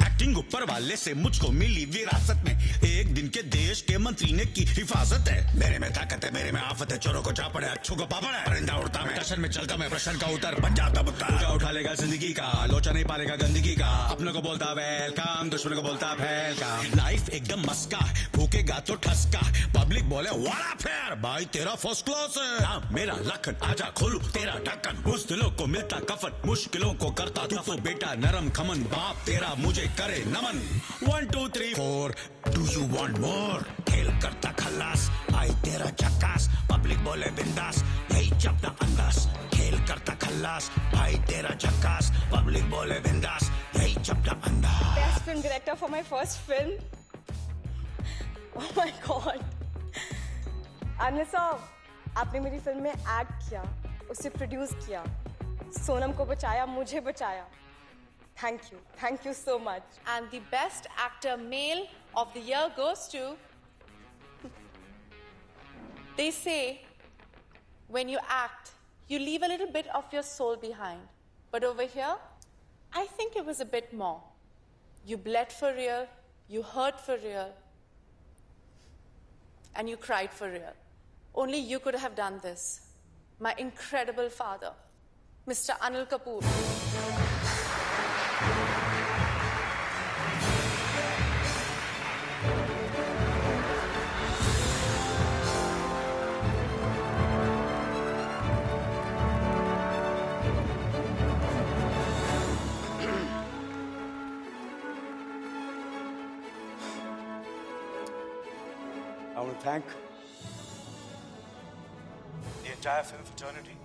Acting ऊपर वाले से मुझको मिली विरासत में, एक दिन के देश के मंत्री ने की हिफाजत है। मेरे में ताकत है, मेरे में आफत है, चोरों को चापड़ है, अच्छों को पापड़ है। परिंदा उड़ता मैं, टशन में चलता मैं, प्रश्न का उत्तर बन जाता बुत्ता। पूजा उठा लेगा जिंदगी का, लोचा नहीं पालेगा गंदगी का। अपने को बोलता वेलकम, दुश्मन को बोलता वेलकम। लाइफ एकदम मस्का, भूखेगा तो ठसका, पब्लिक बोले वाला फेयर, भाई तेरा फर्स्ट क्लास है। मेरा लखन आजा खोलू तेरा ढक्कन, बुज़दिलों को मिलता कफन, मुश्किलों को करता तू तो बेटा नरम खमन। बाप तेरा मुझे करे नमन। 1 2 3 4 डू यू वांट मोर? खेल करता खल्लास, भाई तेरा झक्कास, पब्लिक बोले बिंदास, यही चपटा अंदाज। खेल करता खल्लास, भाई तेरा झक्कास, पब्लिक बोले बिंदास, यही चपटा अंदाज। Best film director for my first film. Oh my God. Anil साहब, आपने मेरी फिल्म में एक्ट किया, उसे प्रोड्यूस किया, सोनम को बचाया, मुझे बचाया। Thank you so much. And the best actor male of the year goes to... They say, when you act, you leave a little bit of your soul behind. But over here, I think it was a bit more. You bled for real, you hurt for real, and you cried for real. Only you could have done this. My incredible father, Mr. Anil Kapoor. I want to thank the entire film fraternity.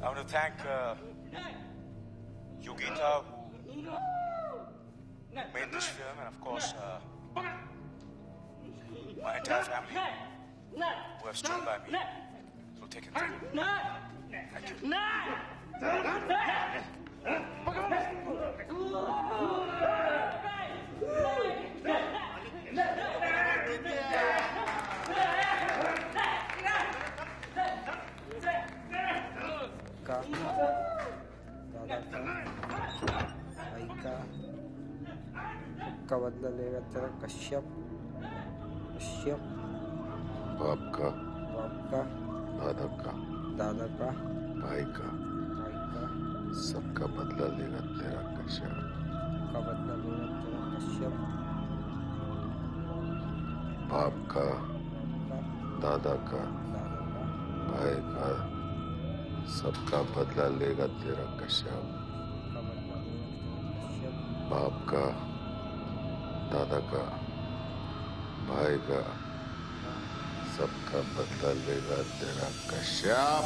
I want to thank Yogita, who made this film, and of course, my entire family who have stood by me through thick and thin. Thank you. का दादा का भाई का बदला लेगा तेरा कश्यप कश्यप बाप का दादा का भाई का सबका बदला लेगा तेरा कश्यप का बदला लेगा तेरा कश्यप बाप का दादा का भाई का सबका बदला लेगा तेरा कश्यप बाप का दादा का भाई का सबका बदला लेगा तेरा कश्यप।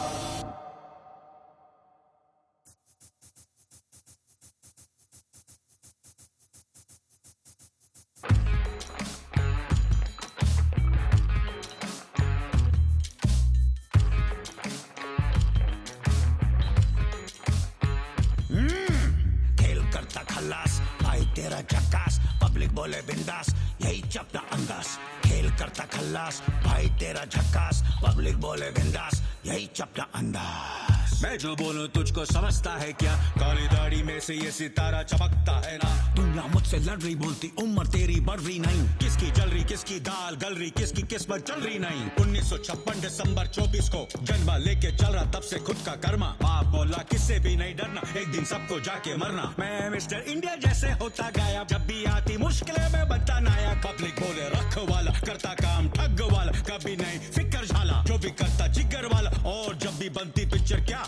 खेल करता खल्लास भाई तेरा झक्कास पब्लिक बोले बिंदास यही चपटा अंदाज खेल करता खल्लास भाई तेरा झक्कास पब्लिक बोले बिंदास यही चपटा अंदाज मैं जो बोलूं तुझको समझता है क्या काली दाढ़ी में से ये सितारा चमकता है ना दुनिया मुझसे लड़ रही बोलती उम्र तेरी बढ़ रही नहीं किसकी जल रही किसकी दाल गल रही किसकी किस्मत चल रही नहीं 1956 दिसंबर 24 को जन्मा लेके चल रहा तब से खुद का कर्मा बाप बोला किससे भी नहीं डरना एक दिन सबको जाके मरना मैं मिस्टर इंडिया जैसे होता गया जब भी आती मुश्किलें में बनता नाया पब्लिक बोले रख वाला करता काम ठग वाला कभी नहीं फिक्र झाला जो भी करता जिगर वाला और जब भी बनती पिक्चर क्या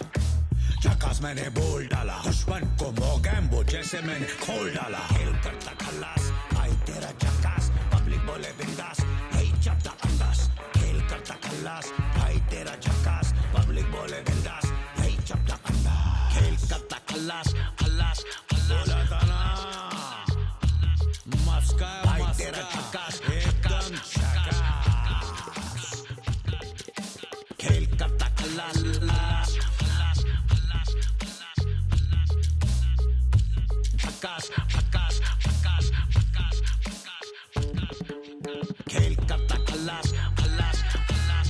झकास मैंने बोल डाला दुश्मन को मोगैम्बो जैसे मैंने खोल डाला खेल करता खल्लास भाई तेरा झकास पब्लिक बोले बिंदास यही चपटा अंदाज खेल करता खल्लास भाई तेरा झकास पब्लिक बोले बिंदास यही चपटा अंदाज खेल करता खल्लास खल्लास बोला था ना मस्का भाई तेरा झकास एकदम झकास खेल करता खल्लास झकास झकास झकास झकास खेल करता खल्लास खल्लास खल्लास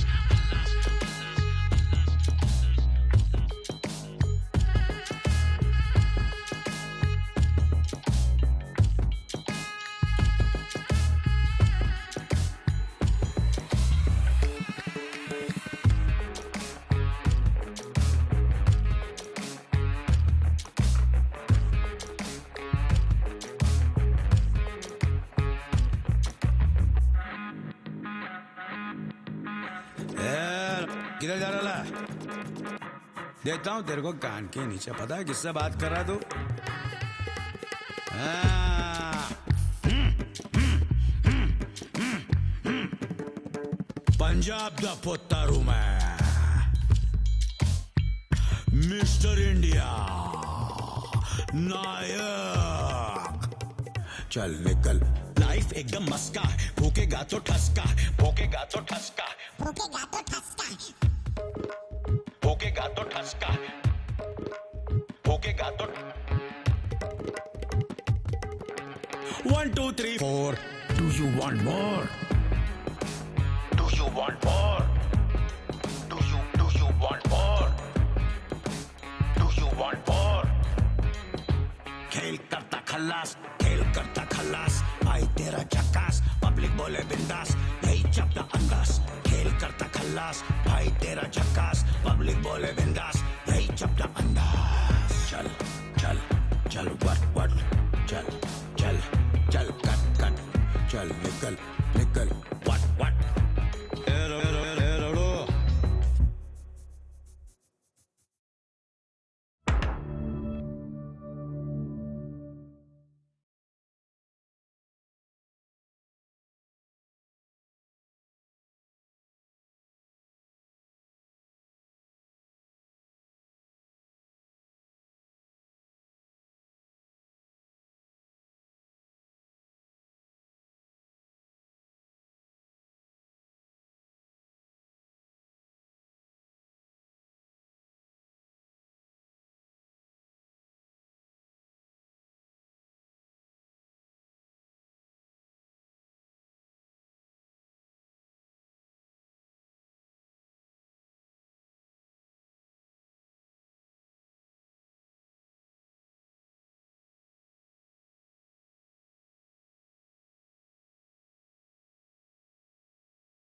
किधर जा रहा है देखता हूं तेरे को कान के नीचे पता है किससे बात कर रहा तू पंजाब दा पोतारू मैं मिस्टर इंडिया नायक चल निकल लाइफ एकदम मस्का है भूखेगा तो ठसका है भूखेगा तो ठसका है भूखेगा तो ठसका है भूखेगा तो ठसका है भूखेगा तो 1 2 3 4 Do you want more? Do you want more? Do you want more? Do you want more? खेल करता खल्लास भाई तेरा झकास पब्लिक बोले बिंदास यही चपटा अंदाज खेल करता खल्लास भाई तेरा झकास पब्लिक बोले बिंदास यही चपटा अंदाज चल चल चल वट चल चल चल कट कट चल निकल निकल